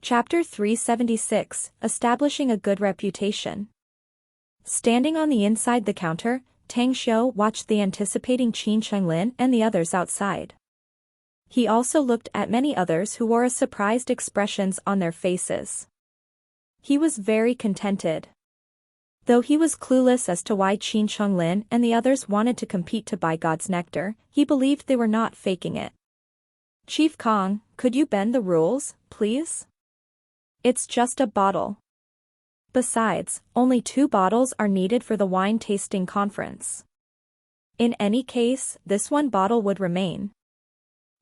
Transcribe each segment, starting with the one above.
Chapter 376, Establishing a Good Reputation. Standing on the inside the counter, Tang Xiu watched the anticipating Qin Chenglin and the others outside. He also looked at many others who wore surprised expressions on their faces. He was very contented. Though he was clueless as to why Qin Chenglin and the others wanted to compete to buy God's nectar, he believed they were not faking it. "Chief Kong, could you bend the rules, please? It's just a bottle. Besides, only 2 bottles are needed for the wine tasting conference. In any case, this 1 bottle would remain.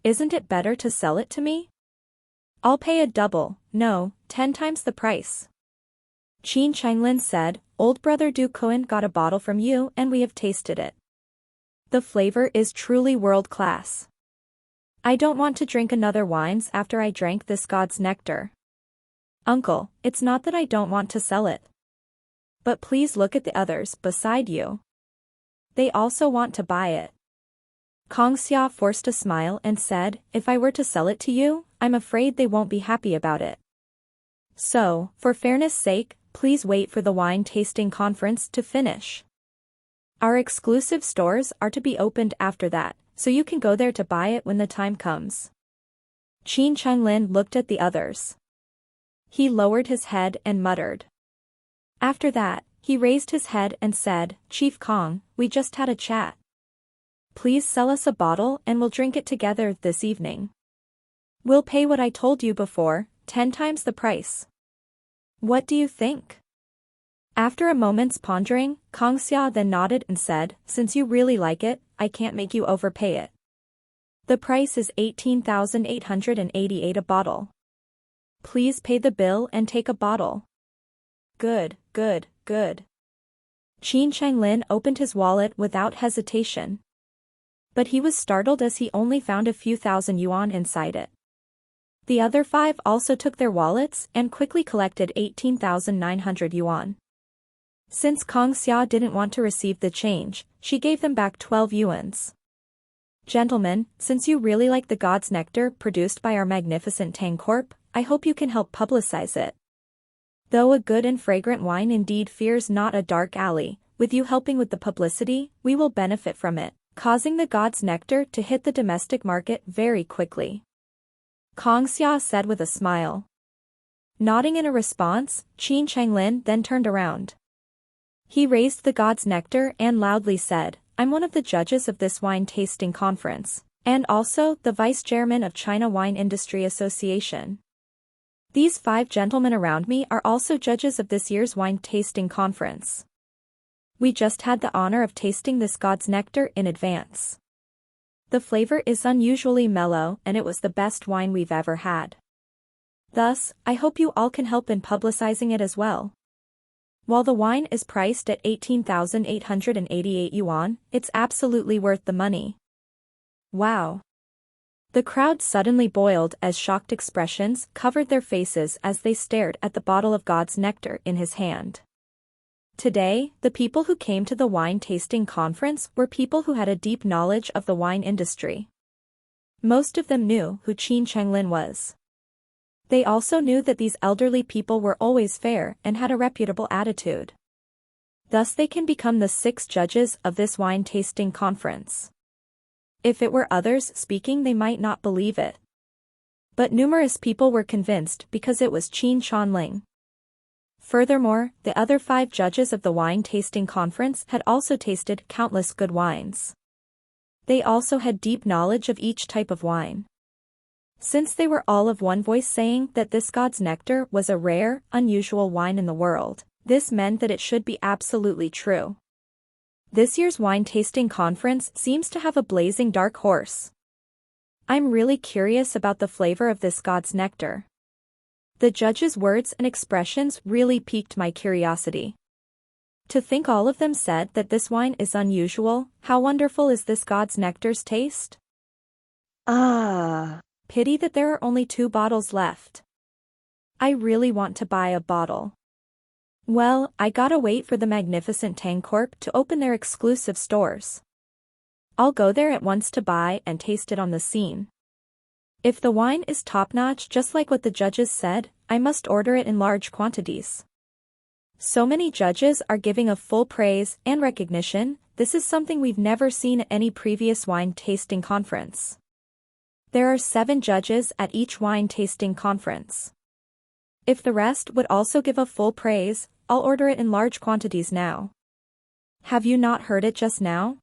Isn't it better to sell it to me? I'll pay a double, no, 10 times the price." Qin Chenglin said, "Old brother Du Cohen got a bottle from you and we have tasted it. The flavor is truly world-class. I don't want to drink another wines after I drank this God's nectar. Uncle, it's not that I don't want to sell it. But please look at the others beside you. They also want to buy it." Kong Xia forced a smile and said, "If I were to sell it to you, I'm afraid they won't be happy about it. So, for fairness' sake, please wait for the wine tasting conference to finish. Our exclusive stores are to be opened after that, so you can go there to buy it when the time comes." Qin Chenglin looked at the others. He lowered his head and muttered. After that, he raised his head and said, "Chief Kong, we just had a chat. Please sell us a bottle and we'll drink it together this evening. We'll pay what I told you before, 10 times the price. What do you think?" After a moment's pondering, Kong Xia then nodded and said, "Since you really like it, I can't make you overpay it. The price is 18,888 a bottle. Please pay the bill and take a bottle." Good. Qin Chenglin opened his wallet without hesitation. But he was startled as he only found a few thousand yuan inside it. The other 5 also took their wallets and quickly collected 18,900 yuan. Since Kong Xia didn't want to receive the change, she gave them back 12 yuans. "Gentlemen, since you really like the God's nectar produced by our magnificent Tang Corp, I hope you can help publicize it. Though a good and fragrant wine indeed fears not a dark alley, with you helping with the publicity, we will benefit from it, causing the God's nectar to hit the domestic market very quickly." Kong Xia said with a smile. Nodding in a response, Qin Chenglin then turned around. He raised the God's nectar and loudly said, "I'm one of the judges of this wine tasting conference, and also the vice chairman of China Wine Industry Association. These 5 gentlemen around me are also judges of this year's wine tasting conference. We just had the honor of tasting this God's nectar in advance. The flavor is unusually mellow and it was the best wine we've ever had. Thus, I hope you all can help in publicizing it as well. While the wine is priced at 18,888 yuan, it's absolutely worth the money." Wow. The crowd suddenly boiled as shocked expressions covered their faces as they stared at the bottle of God's nectar in his hand. Today, the people who came to the wine tasting conference were people who had a deep knowledge of the wine industry. Most of them knew who Qin Chenglin was. They also knew that these elderly people were always fair and had a reputable attitude. Thus they can become the 6 judges of this wine tasting conference. If it were others speaking, they might not believe it. But numerous people were convinced because it was Qin Chenglin. Furthermore, the other 5 judges of the wine tasting conference had also tasted countless good wines. They also had deep knowledge of each type of wine. Since they were all of one voice saying that this God's nectar was a rare, unusual wine in the world, this meant that it should be absolutely true. This year's wine tasting conference seems to have a blazing dark horse. I'm really curious about the flavor of this God's nectar. The judges' words and expressions really piqued my curiosity. To think all of them said that this wine is unusual, how wonderful is this God's nectar's taste? Pity that there are only 2 bottles left. I really want to buy a bottle. Well, I gotta wait for the magnificent Tang Corp to open their exclusive stores. I'll go there at once to buy and taste it on the scene. If the wine is top-notch just like what the judges said, I must order it in large quantities. So many judges are giving a full praise and recognition. This is something we've never seen at any previous wine tasting conference. There are 7 judges at each wine tasting conference. If the rest would also give a full praise, I'll order it in large quantities now. Have you not heard it just now?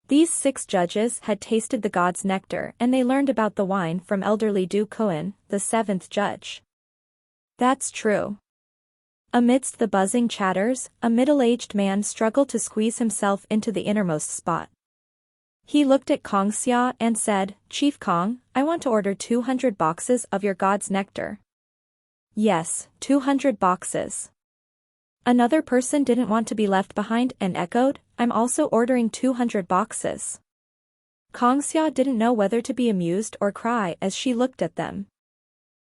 These 6 judges had tasted the god's nectar and they learned about the wine from elderly Du Cohen, the 7th judge. That's true. Amidst the buzzing chatters, a middle-aged man struggled to squeeze himself into the innermost spot. He looked at Kong Xia and said, "Chief Kong, I want to order 200 boxes of your god's nectar." "Yes, 200 boxes." Another person didn't want to be left behind and echoed, "I'm also ordering 200 boxes." Kong Xia didn't know whether to be amused or cry as she looked at them.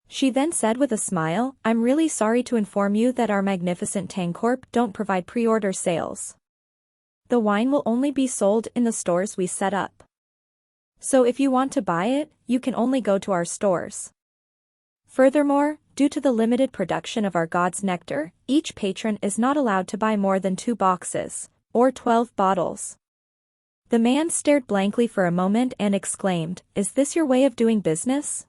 She then said with a smile, "I'm really sorry to inform you that our magnificent Tang Corp don't provide pre-order sales. The wine will only be sold in the stores we set up. So if you want to buy it, you can only go to our stores. Furthermore, due to the limited production of our god's nectar, each patron is not allowed to buy more than 2 boxes, or 12 bottles." The man stared blankly for a moment and exclaimed, "Is this your way of doing business?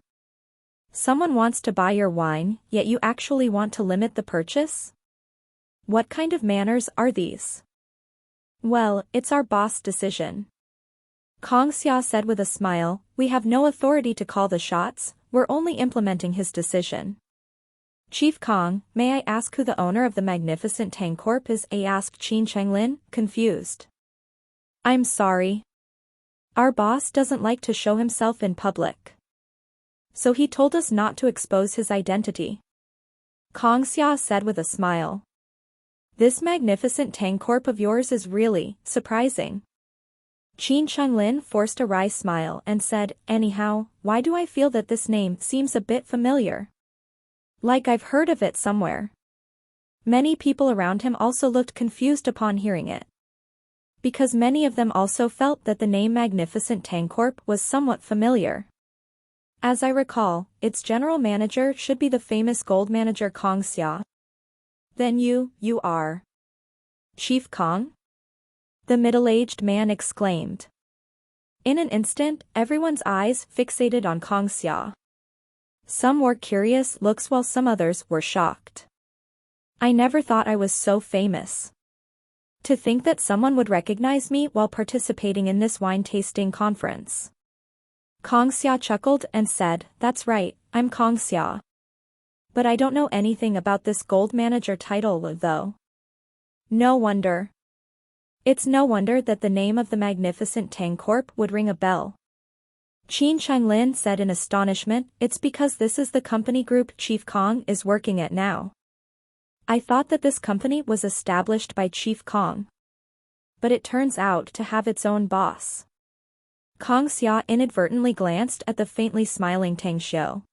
Someone wants to buy your wine, yet you actually want to limit the purchase? What kind of manners are these?" "Well, it's our boss' decision." Kong Xia said with a smile, "We have no authority to call the shots, we're only implementing his decision." "Chief Kong, may I ask who the owner of the magnificent Tang Corp is?" asked Qin Chenglin, confused. "I'm sorry. Our boss doesn't like to show himself in public. So he told us not to expose his identity." Kong Xia said with a smile. "This magnificent Tang Corp of yours is really surprising." Qin Chenglin forced a wry smile and said, "Anyhow, why do I feel that this name seems a bit familiar? Like I've heard of it somewhere." Many people around him also looked confused upon hearing it. Because many of them also felt that the name Magnificent Tang Corp was somewhat familiar. "As I recall, its general manager should be the famous gold manager Kong Xia." "Then you are Chief Kong?" the middle-aged man exclaimed. In an instant, everyone's eyes fixated on Kong Xia. Some wore curious looks while some others were shocked. "I never thought I was so famous. To think that someone would recognize me while participating in this wine-tasting conference." Kong Xia chuckled and said, "That's right, I'm Kong Xia. But I don't know anything about this gold manager title though." "No wonder. It's no wonder that the name of the magnificent Tang Corp would ring a bell." Qin Chenglin said in astonishment, "It's because this is the company group Chief Kong is working at now. I thought that this company was established by Chief Kong. But it turns out to have its own boss." Kong Xia inadvertently glanced at the faintly smiling Tang Xiu.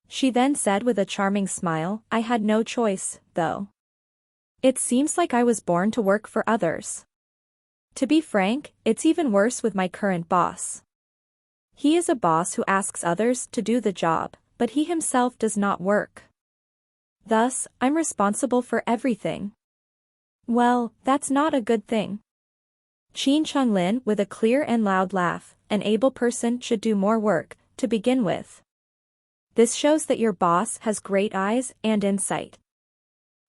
She then said with a charming smile, "I had no choice, though. It seems like I was born to work for others. To be frank, it's even worse with my current boss. He is a boss who asks others to do the job, but he himself does not work. Thus, I'm responsible for everything. Well, that's not a good thing." Qin Chenglin with a clear and loud laugh, "An able person should do more work, to begin with. This shows that your boss has great eyes and insight.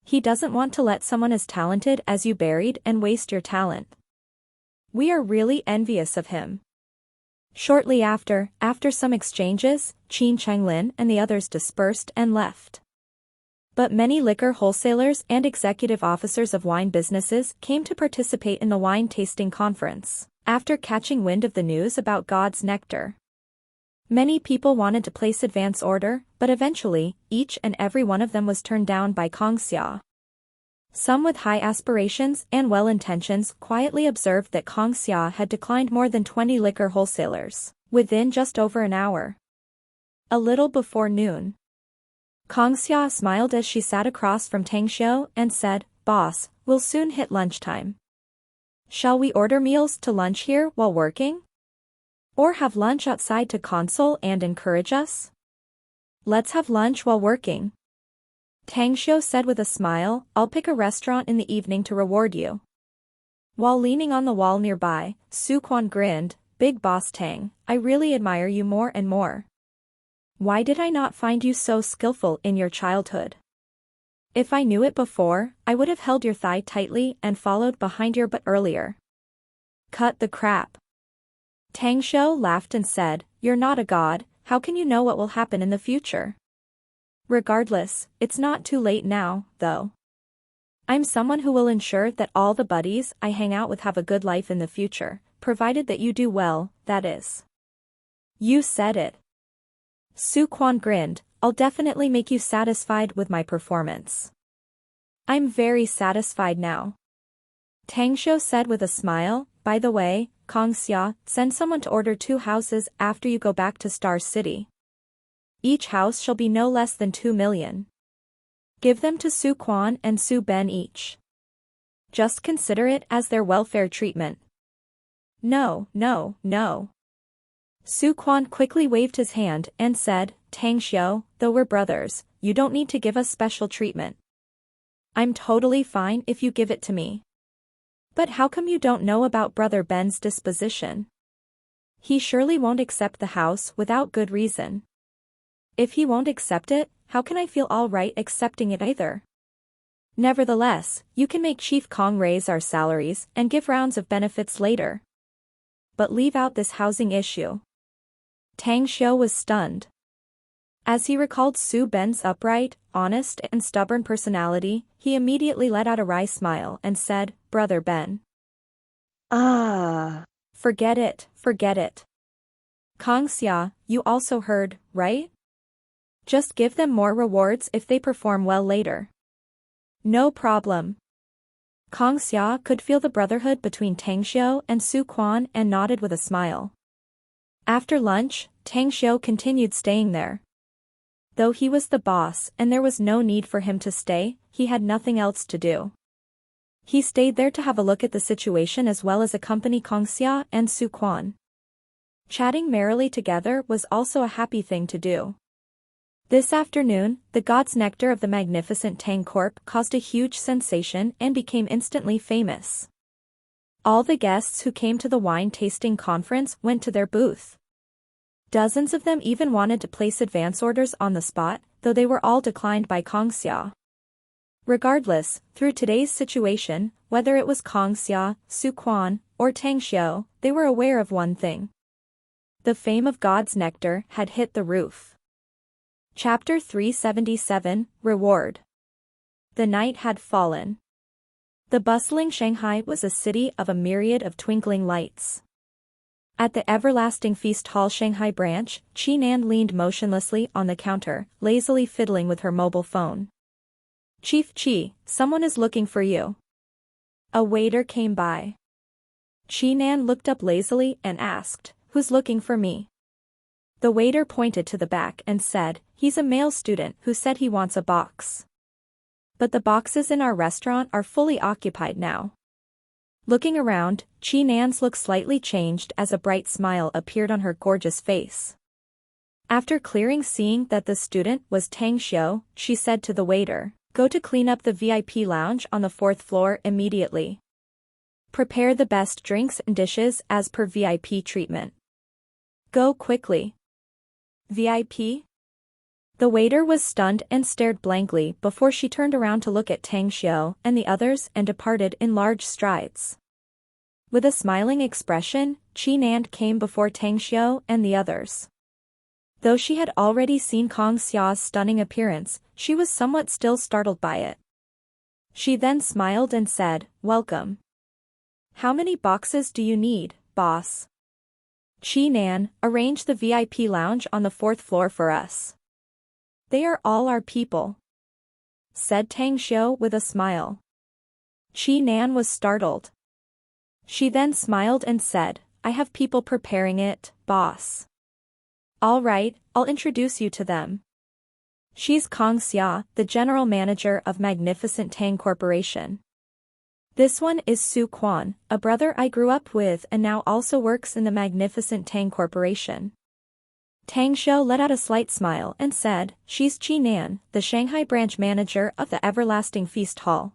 He doesn't want to let someone as talented as you buried and waste your talent. We are really envious of him." Shortly after some exchanges, Qin Chenglin and the others dispersed and left. But many liquor wholesalers and executive officers of wine businesses came to participate in the wine tasting conference, after catching wind of the news about God's nectar. Many people wanted to place advance order, but eventually, each and every one of them was turned down by Kong Xia. Some with high aspirations and well-intentions quietly observed that Kong Xia had declined more than 20 liquor wholesalers, within just over an hour. A little before noon, Kong Xia smiled as she sat across from Tang Xiu and said, "Boss, we'll soon hit lunchtime. Shall we order meals to lunch here while working? Or have lunch outside to console and encourage us?" Let's have lunch while working. Tang Xiu said with a smile, I'll pick a restaurant in the evening to reward you. While leaning on the wall nearby, Su Quan grinned, Big Boss Tang, I really admire you more and more. Why did I not find you so skillful in your childhood? If I knew it before, I would have held your thigh tightly and followed behind your butt earlier. Cut the crap. Tang Xiu laughed and said, You're not a god, how can you know what will happen in the future? Regardless, it's not too late now, though. I'm someone who will ensure that all the buddies I hang out with have a good life in the future, provided that you do well, that is. You said it. Su Quan grinned, I'll definitely make you satisfied with my performance. I'm very satisfied now. Tang Xiu said with a smile, by the way, Kong Xia, send someone to order 2 houses after you go back to Star City. Each house shall be no less than 2 million. Give them to Su Quan and Su Ben each. Just consider it as their welfare treatment. No. Su Quan quickly waved his hand and said, Tang Xiu, though we're brothers, you don't need to give us special treatment. I'm totally fine if you give it to me. But how come you don't know about Brother Ben's disposition? He surely won't accept the house without good reason. If he won't accept it, how can I feel all right accepting it either? Nevertheless, you can make Chief Kong raise our salaries and give rounds of benefits later. But leave out this housing issue. Tang Xiu was stunned. As he recalled Su Ben's upright, honest and stubborn personality, he immediately let out a wry smile and said, Brother Ben. Forget it. Kong Xia, you also heard, right? Just give them more rewards if they perform well later. No problem. Kong Xia could feel the brotherhood between Tang Xiu and Su Quan and nodded with a smile. After lunch, Tang Xiu continued staying there. Though he was the boss and there was no need for him to stay, he had nothing else to do. He stayed there to have a look at the situation as well as accompany Kong Xia and Su Quan. Chatting merrily together was also a happy thing to do. This afternoon, the God's Nectar of the Magnificent Tang Corp caused a huge sensation and became instantly famous. All the guests who came to the wine tasting conference went to their booth. Dozens of them even wanted to place advance orders on the spot, though they were all declined by Kong Xia. Regardless, through today's situation, whether it was Kong Xia, Su Quan, or Tang Xiu, they were aware of one thing. The fame of God's Nectar had hit the roof. Chapter 377, Reward. The night had fallen. The bustling Shanghai was a city of a myriad of twinkling lights. At the everlasting feast hall Shanghai branch, Qi Nan leaned motionlessly on the counter, lazily fiddling with her mobile phone. Chief Qi, someone is looking for you. A waiter came by. Qi Nan looked up lazily and asked, Who's looking for me? The waiter pointed to the back and said, He's a male student who said he wants a box. But the boxes in our restaurant are fully occupied now. Looking around, Qi Nan's look slightly changed as a bright smile appeared on her gorgeous face. After clearing seeing that the student was Tang Xiu, she said to the waiter, Go to clean up the VIP lounge on the 4th floor immediately. Prepare the best drinks and dishes as per VIP treatment. Go quickly. VIP? The waiter was stunned and stared blankly before she turned around to look at Tang Xiu and the others and departed in large strides. With a smiling expression, Qi Nan came before Tang Xiu and the others. Though she had already seen Kong Xia's stunning appearance, she was somewhat still startled by it. She then smiled and said, Welcome. How many boxes do you need, boss? Qi Nan, arrange the VIP lounge on the 4th floor for us. They are all our people, said Tang Xiu with a smile. Qi Nan was startled. She then smiled and said, I have people preparing it, boss. All right, I'll introduce you to them. She's Kong Xia, the general manager of Magnificent Tang Corporation. This one is Su Quan, a brother I grew up with and now also works in the Magnificent Tang Corporation. Tang Xiu let out a slight smile and said, "She's Qi Nan, the Shanghai branch manager of the Everlasting Feast Hall."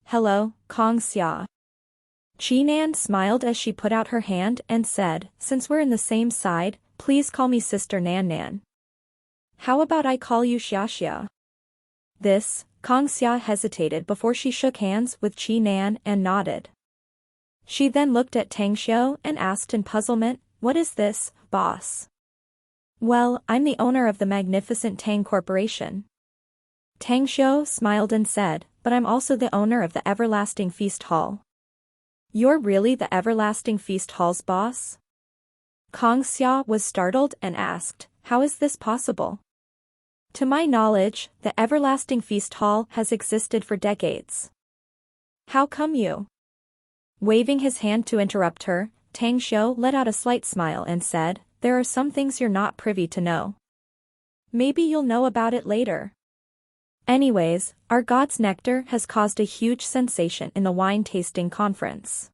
"Hello, Kong Xia." Qi Nan smiled as she put out her hand and said, "Since we're in the same side, please call me Sister Nan Nan." "How about I call you Xia Xia?" This, Kong Xia hesitated before she shook hands with Qi Nan and nodded. She then looked at Tang Xiu and asked in puzzlement, "What is this, boss?" "Well, I'm the owner of the magnificent Tang Corporation." Tang Xiu smiled and said, "But I'm also the owner of the Everlasting Feast Hall." "You're really the Everlasting Feast Hall's boss?" Kong Xia was startled and asked, "How is this possible?" "To my knowledge, the Everlasting Feast Hall has existed for decades." "How come you?" Waving his hand to interrupt her, Tang Xiu let out a slight smile and said, "There are some things you're not privy to know. Maybe you'll know about it later. Anyways, our god's nectar has caused a huge sensation in the wine tasting conference.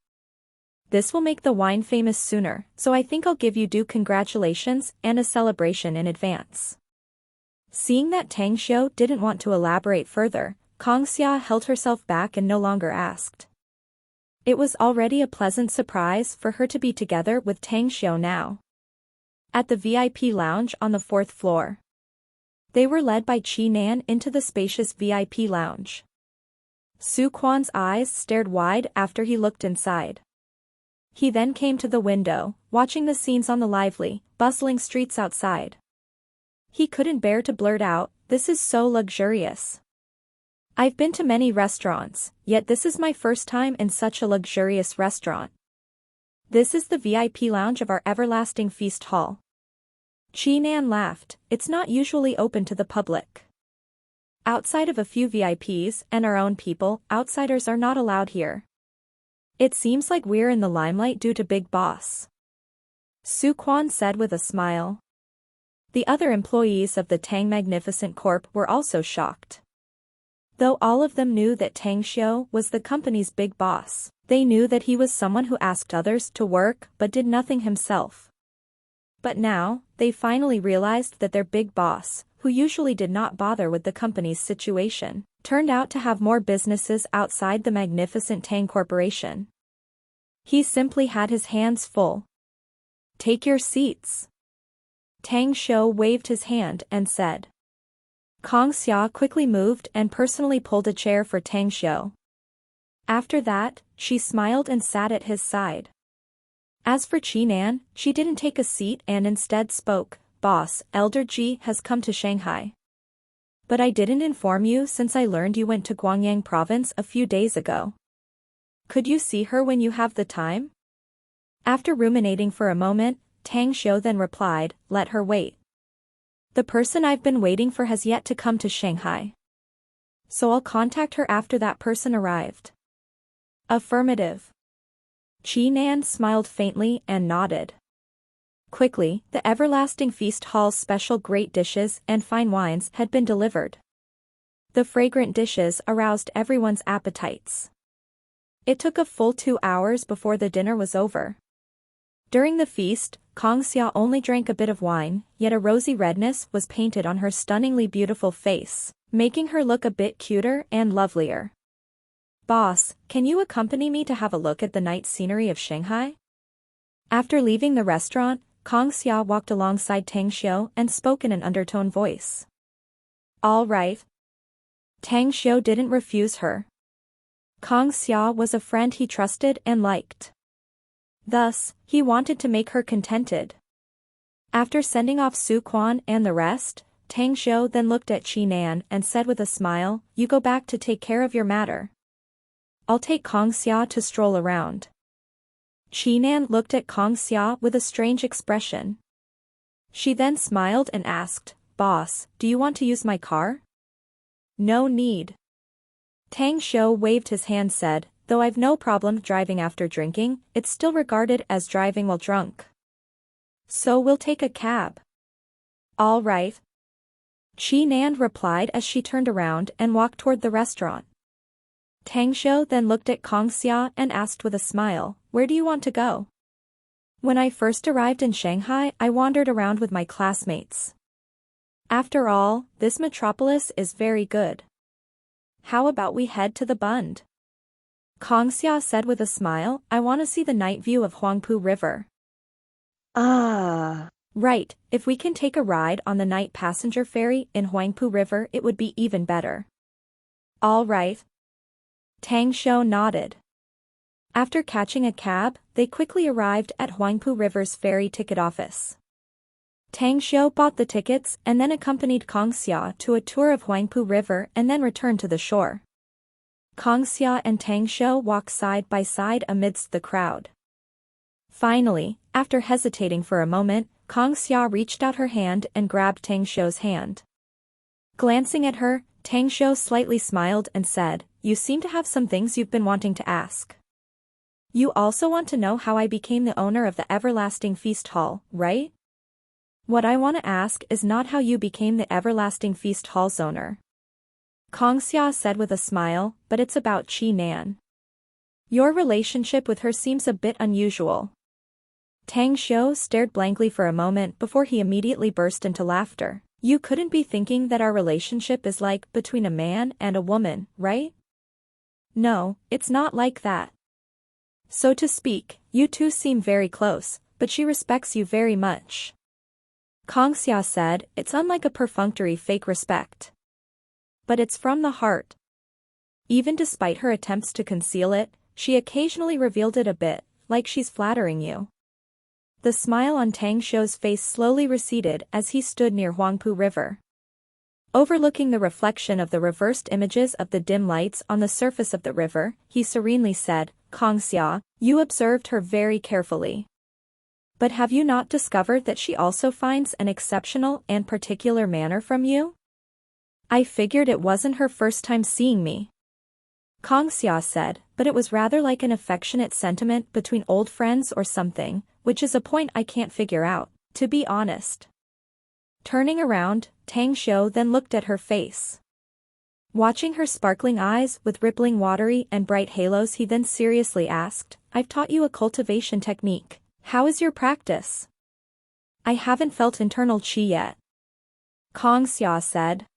This will make the wine famous sooner, so I think I'll give you due congratulations and a celebration in advance." Seeing that Tang Xiu didn't want to elaborate further, Kong Xia held herself back and no longer asked. It was already a pleasant surprise for her to be together with Tang Xiu now. At the VIP lounge on the 4th floor. They were led by Qi Nan into the spacious VIP lounge. Su Quan's eyes stared wide after he looked inside. He then came to the window, watching the scenes on the lively, bustling streets outside. He couldn't bear to blurt out, "This is so luxurious. I've been to many restaurants, yet this is my first time in such a luxurious restaurant. This is the VIP lounge of our Everlasting Feast Hall." Qi Nan laughed, "It's not usually open to the public. Outside of a few VIPs and our own people, outsiders are not allowed here. It seems like we're in the limelight due to Big Boss." Su Quan said with a smile. The other employees of the Tang Magnificent Corp were also shocked. Though all of them knew that Tang Xiu was the company's big boss, they knew that he was someone who asked others to work but did nothing himself. But now, they finally realized that their big boss, who usually did not bother with the company's situation, turned out to have more businesses outside the magnificent Tang Corporation. He simply had his hands full. "Take your seats." Tang Xiu waved his hand and said. Kong Xia quickly moved and personally pulled a chair for Tang Xiu. After that, she smiled and sat at his side. As for Qi Nan, she didn't take a seat and instead spoke, "Boss, Elder Ji has come to Shanghai. But I didn't inform you since I learned you went to Guangyang province a few days ago. Could you see her when you have the time?" After ruminating for a moment, Tang Xiu then replied, "Let her wait. The person I've been waiting for has yet to come to Shanghai. So I'll contact her after that person arrived." "Affirmative." Qi Nan smiled faintly and nodded. Quickly, the Everlasting Feast Hall's special great dishes and fine wines had been delivered. The fragrant dishes aroused everyone's appetites. It took a full 2 hours before the dinner was over. During the feast, Kong Xia only drank a bit of wine, yet a rosy redness was painted on her stunningly beautiful face, making her look a bit cuter and lovelier. "Boss, can you accompany me to have a look at the night scenery of Shanghai?" After leaving the restaurant, Kong Xia walked alongside Tang Xiu and spoke in an undertone voice. "All right." Tang Xiu didn't refuse her. Kong Xia was a friend he trusted and liked. Thus, he wanted to make her contented. After sending off Su Quan and the rest, Tang Xiu then looked at Qi Nan and said with a smile, "You go back to take care of your matter. I'll take Kong Xia to stroll around." Qi Nan looked at Kong Xia with a strange expression. She then smiled and asked, "Boss, do you want to use my car?" "No need." Tang Xiu waved his hand said, "Though I've no problem driving after drinking, it's still regarded as driving while drunk. So we'll take a cab." "All right." Qi Nan replied as she turned around and walked toward the restaurant. Tang Xiu then looked at Kong Xia and asked with a smile, "Where do you want to go?" When I first arrived in Shanghai, I wandered around with my classmates. After all, this metropolis is very good. How about we head to the Bund? Kongxia said with a smile, I want to see the night view of Huangpu River. Ah. Right, if we can take a ride on the night passenger ferry in Huangpu River it would be even better. All right. Tang Shou nodded. After catching a cab, they quickly arrived at Huangpu River's ferry ticket office. Tang Shou bought the tickets and then accompanied Kongxia to a tour of Huangpu River and then returned to the shore. Kongxia and Tang Shou walked side by side amidst the crowd. Finally, after hesitating for a moment, Kongxia reached out her hand and grabbed Tang Shou's hand. Glancing at her, Tang Shou slightly smiled and said, You seem to have some things you've been wanting to ask. You also want to know how I became the owner of the Everlasting Feast Hall, right? What I want to ask is not how you became the Everlasting Feast Hall's owner. Kongxia said with a smile, but it's about Qi Nan. Your relationship with her seems a bit unusual. Tang Shou stared blankly for a moment before he immediately burst into laughter. You couldn't be thinking that our relationship is like between a man and a woman, right? No, it's not like that. So to speak, you two seem very close, but she respects you very much. Kongxia said, it's unlike a perfunctory fake respect. But it's from the heart. Even despite her attempts to conceal it, she occasionally revealed it a bit, like she's flattering you. The smile on Tang Shou's face slowly receded as he stood near Huangpu River. Overlooking the reflection of the reversed images of the dim lights on the surface of the river, he serenely said, Kongxia, you observed her very carefully. But have you not discovered that she also finds an exceptional and particular manner from you? I figured it wasn't her first time seeing me. Kongxia said, but it was rather like an affectionate sentiment between old friends or something, which is a point I can't figure out, to be honest. Turning around, Tang Shou then looked at her face. Watching her sparkling eyes with rippling watery and bright halos, he then seriously asked, I've taught you a cultivation technique. How is your practice? I haven't felt internal qi yet. Kongxia said.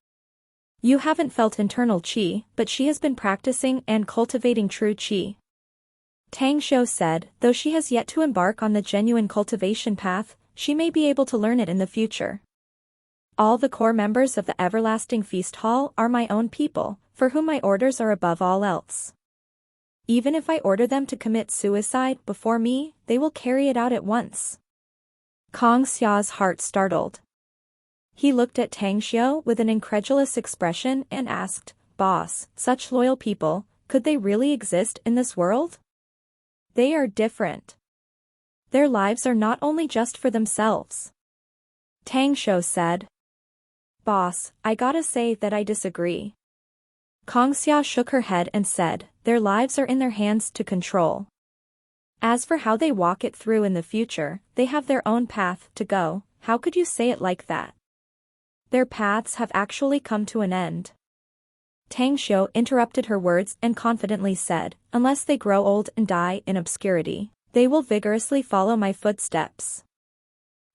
You haven't felt internal qi, but she has been practicing and cultivating true qi. Tang Shou said, though she has yet to embark on the genuine cultivation path, she may be able to learn it in the future. All the core members of the Everlasting Feast Hall are my own people, for whom my orders are above all else. Even if I order them to commit suicide before me, they will carry it out at once. Kongxia's heart startled. He looked at Tang Shou with an incredulous expression and asked, Boss, such loyal people, could they really exist in this world? They are different. Their lives are not only just for themselves. Tang Shou said. Boss, I gotta say that I disagree. Kongxia shook her head and said, their lives are in their hands to control. As for how they walk it through in the future, they have their own path to go. How could you say it like that? Their paths have actually come to an end. Tang Shou interrupted her words and confidently said, unless they grow old and die in obscurity, they will vigorously follow my footsteps.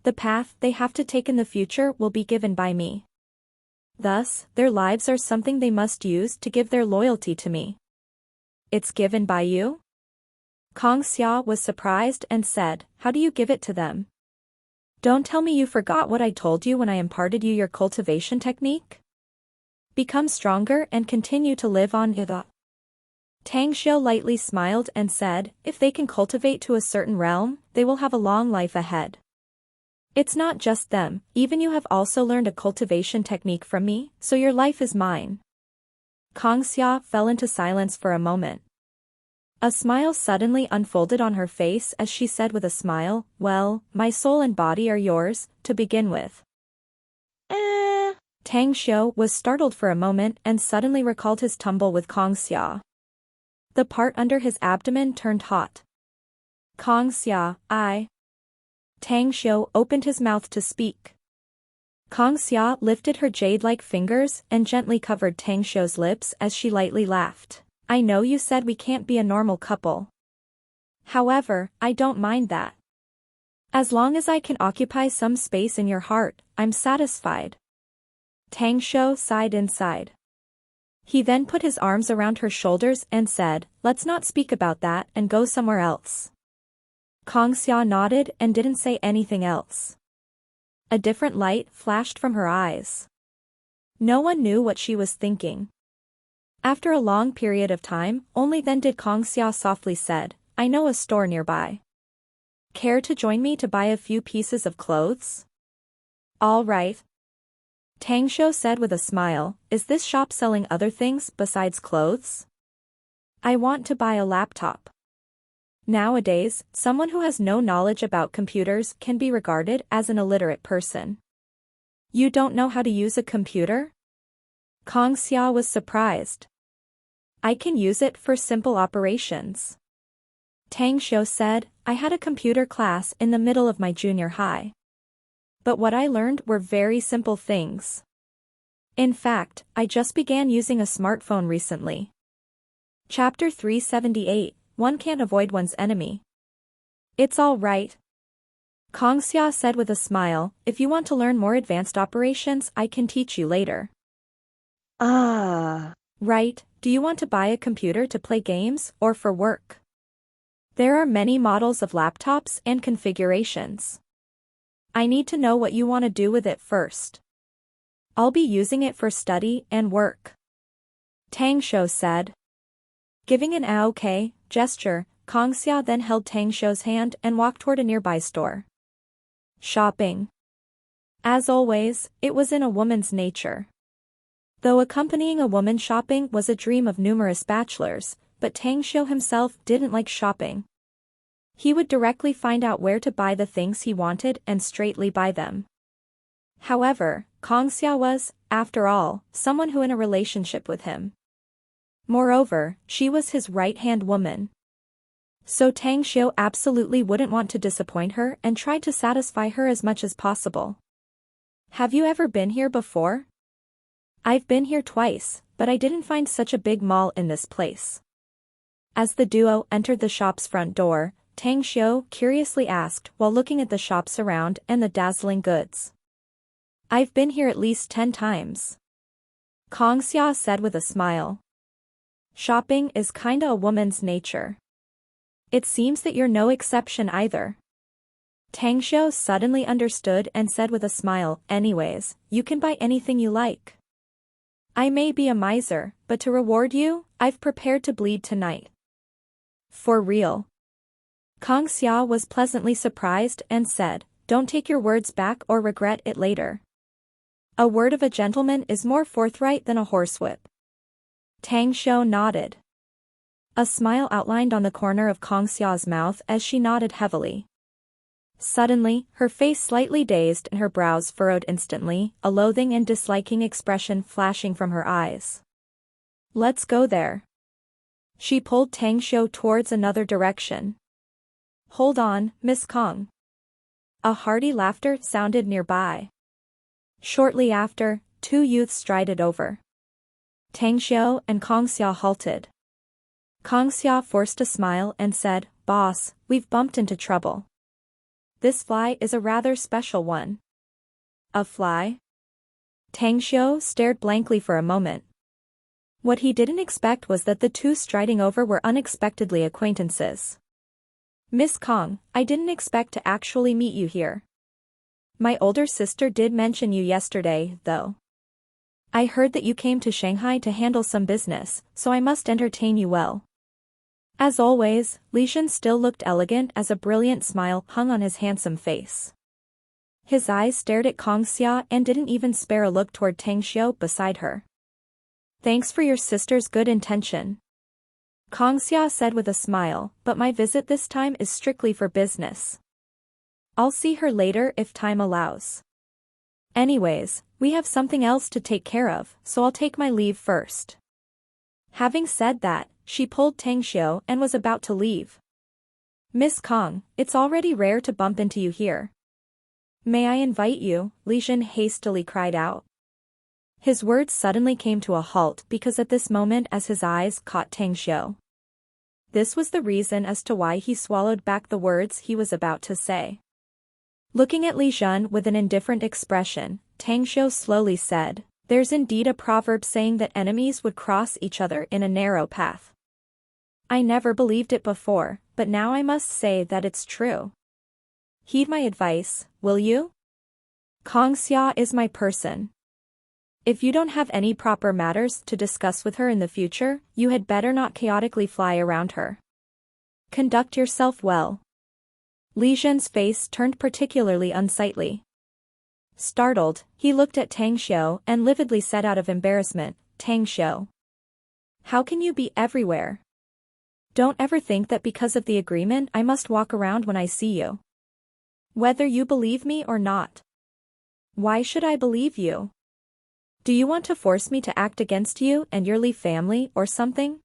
The path they have to take in the future will be given by me. Thus, their lives are something they must use to give their loyalty to me. It's given by you? Kongxia was surprised and said, how do you give it to them? Don't tell me you forgot what I told you when I imparted you your cultivation technique? Become stronger and continue to live on Ida. Tang Shou lightly smiled and said, if they can cultivate to a certain realm, they will have a long life ahead. It's not just them, even you have also learned a cultivation technique from me, so your life is mine. Kongxia fell into silence for a moment. A smile suddenly unfolded on her face as she said with a smile, well, my soul and body are yours, to begin with. Tang Shou was startled for a moment and suddenly recalled his tumble with Kongxia. The part under his abdomen turned hot. Kongxia, Tang Shou opened his mouth to speak. Kongxia lifted her jade-like fingers and gently covered Tang Shou's lips as she lightly laughed. I know you said we can't be a normal couple. However, I don't mind that. As long as I can occupy some space in your heart, I'm satisfied. Tang Xiu sighed inside. He then put his arms around her shoulders and said, let's not speak about that and go somewhere else. Kang Xia nodded and didn't say anything else. A different light flashed from her eyes. No one knew what she was thinking. After a long period of time, only then did Kang Xia softly said, I know a store nearby. Care to join me to buy a few pieces of clothes? All right. Tang Xiu said with a smile, is this shop selling other things besides clothes? I want to buy a laptop. Nowadays, someone who has no knowledge about computers can be regarded as an illiterate person. You don't know how to use a computer? Kang Xia was surprised. I can use it for simple operations. Tang Xiu said, I had a computer class in the middle of my junior high. But what I learned were very simple things. In fact, I just began using a smartphone recently. Chapter 378, One Can't Avoid One's Enemy. It's all right. Kang Xia said with a smile, if you want to learn more advanced operations I can teach you later. Right, do you want to buy a computer to play games or for work? There are many models of laptops and configurations. I need to know what you want to do with it first. I'll be using it for study and work. Tang Xiu said. Giving an okay gesture, Kang Xia then held Tang Xiu's hand and walked toward a nearby store. Shopping. As always, it was in a woman's nature. Though accompanying a woman shopping was a dream of numerous bachelors, but Tang Xiu himself didn't like shopping. He would directly find out where to buy the things he wanted and straightly buy them. However, Kang Xia was, after all, someone who in a relationship with him. Moreover, she was his right-hand woman. So Tang Xiu absolutely wouldn't want to disappoint her and tried to satisfy her as much as possible. Have you ever been here before? I've been here twice, but I didn't find such a big mall in this place. As the duo entered the shop's front door, Tang Xiu curiously asked while looking at the shops around and the dazzling goods. I've been here at least 10 times. Kang Xia said with a smile. Shopping is kinda a woman's nature. It seems that you're no exception either. Tang Xiu suddenly understood and said with a smile, anyways, you can buy anything you like. I may be a miser, but to reward you, I've prepared to bleed tonight. For real. Kang Xia was pleasantly surprised and said, don't take your words back or regret it later. A word of a gentleman is more forthright than a horsewhip. Tang Xiu nodded. A smile outlined on the corner of Kang Xia's mouth as she nodded heavily. Suddenly, her face slightly dazed and her brows furrowed instantly, a loathing and disliking expression flashing from her eyes. Let's go there. She pulled Tang Xiu towards another direction. Hold on, Miss Kang. A hearty laughter sounded nearby. Shortly after, two youths strided over. Tang Xiu and Kang Xia halted. Kang Xia forced a smile and said, Boss, we've bumped into trouble. This fly is a rather special one. A fly? Tang Xiu stared blankly for a moment. What he didn't expect was that the two striding over were unexpectedly acquaintances. Miss Kang, I didn't expect to actually meet you here. My older sister did mention you yesterday, though. I heard that you came to Shanghai to handle some business, so I must entertain you well. As always, Li Shan still looked elegant as a brilliant smile hung on his handsome face. His eyes stared at Kang Xia and didn't even spare a look toward Tang Xiu beside her. Thanks for your sister's good intention. Kang Xia said with a smile, but my visit this time is strictly for business. I'll see her later if time allows. Anyways, we have something else to take care of, so I'll take my leave first. Having said that, she pulled Tang Xiu and was about to leave. Miss Kang, it's already rare to bump into you here. May I invite you? Li Shan hastily cried out. His words suddenly came to a halt because at this moment as his eyes caught Tang Xiu. This was the reason as to why he swallowed back the words he was about to say. Looking at Li Jun with an indifferent expression, Tang Xiu slowly said, "There's indeed a proverb saying that enemies would cross each other in a narrow path. I never believed it before, but now I must say that it's true. Heed my advice, will you? Kong Xia is my person. If you don't have any proper matters to discuss with her in the future, you had better not chaotically fly around her. Conduct yourself well." Li Zhen's face turned particularly unsightly. Startled, he looked at Tang Xiu and lividly said out of embarrassment, "Tang Xiu, how can you be everywhere? Don't ever think that because of the agreement I must walk around when I see you. Whether you believe me or not. Why should I believe you? Do you want to force me to act against you and your Li family or something?"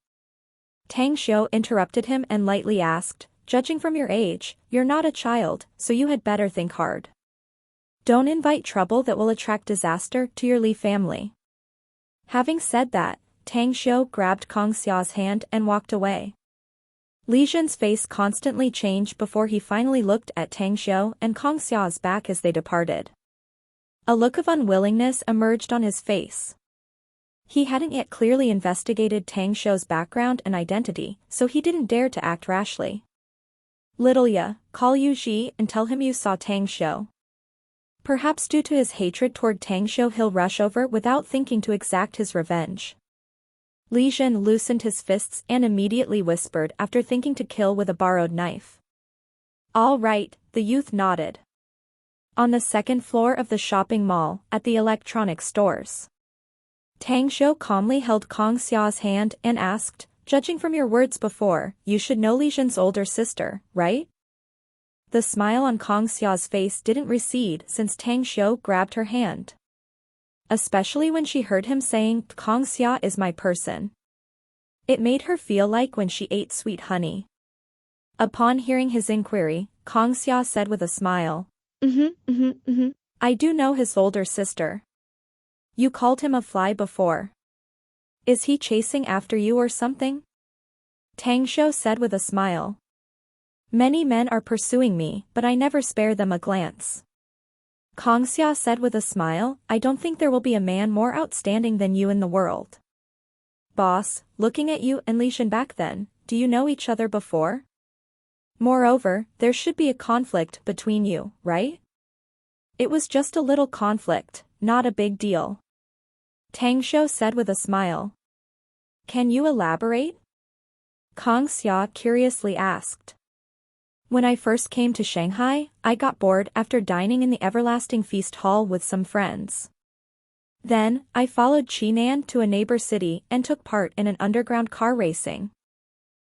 Tang Xiu interrupted him and lightly asked, "Judging from your age, you're not a child, so you had better think hard. Don't invite trouble that will attract disaster to your Li family." Having said that, Tang Xiu grabbed Kong Xia's hand and walked away. Li Zhen's face constantly changed before he finally looked at Tang Xiu and Kong Xia's back as they departed. A look of unwillingness emerged on his face. He hadn't yet clearly investigated Tang Xiu's background and identity, so he didn't dare to act rashly. "Little Ya, call Yu Ji and tell him you saw Tang Xiu." Perhaps due to his hatred toward Tang Xiu, he'll rush over without thinking to exact his revenge. Li Zhen loosened his fists and immediately whispered after thinking to kill with a borrowed knife. "All right," the youth nodded. On the second floor of the shopping mall, at the electronics stores, Tang Xiu calmly held Kong Xia's hand and asked, "Judging from your words before, you should know Li Zhen's older sister, right?" The smile on Kong Xia's face didn't recede since Tang Xiu grabbed her hand. Especially when she heard him saying, "Kong Xia is my person." It made her feel like when she ate sweet honey. Upon hearing his inquiry, Kong Xia said with a smile, "I do know his older sister. You called him a fly before. Is he chasing after you or something?" Tang Xiu said with a smile. "Many men are pursuing me, but I never spare them a glance." Kong Xia said with a smile, "I don't think there will be a man more outstanding than you in the world." "Boss, looking at you and Li Shen back then, do you know each other before? Moreover, there should be a conflict between you, right?" "It was just a little conflict, not a big deal," Tang Xiu said with a smile. "Can you elaborate?" Kong Xia curiously asked. "When I first came to Shanghai, I got bored after dining in the Everlasting Feast Hall with some friends. Then, I followed Qinan to a neighbor city and took part in an underground car racing."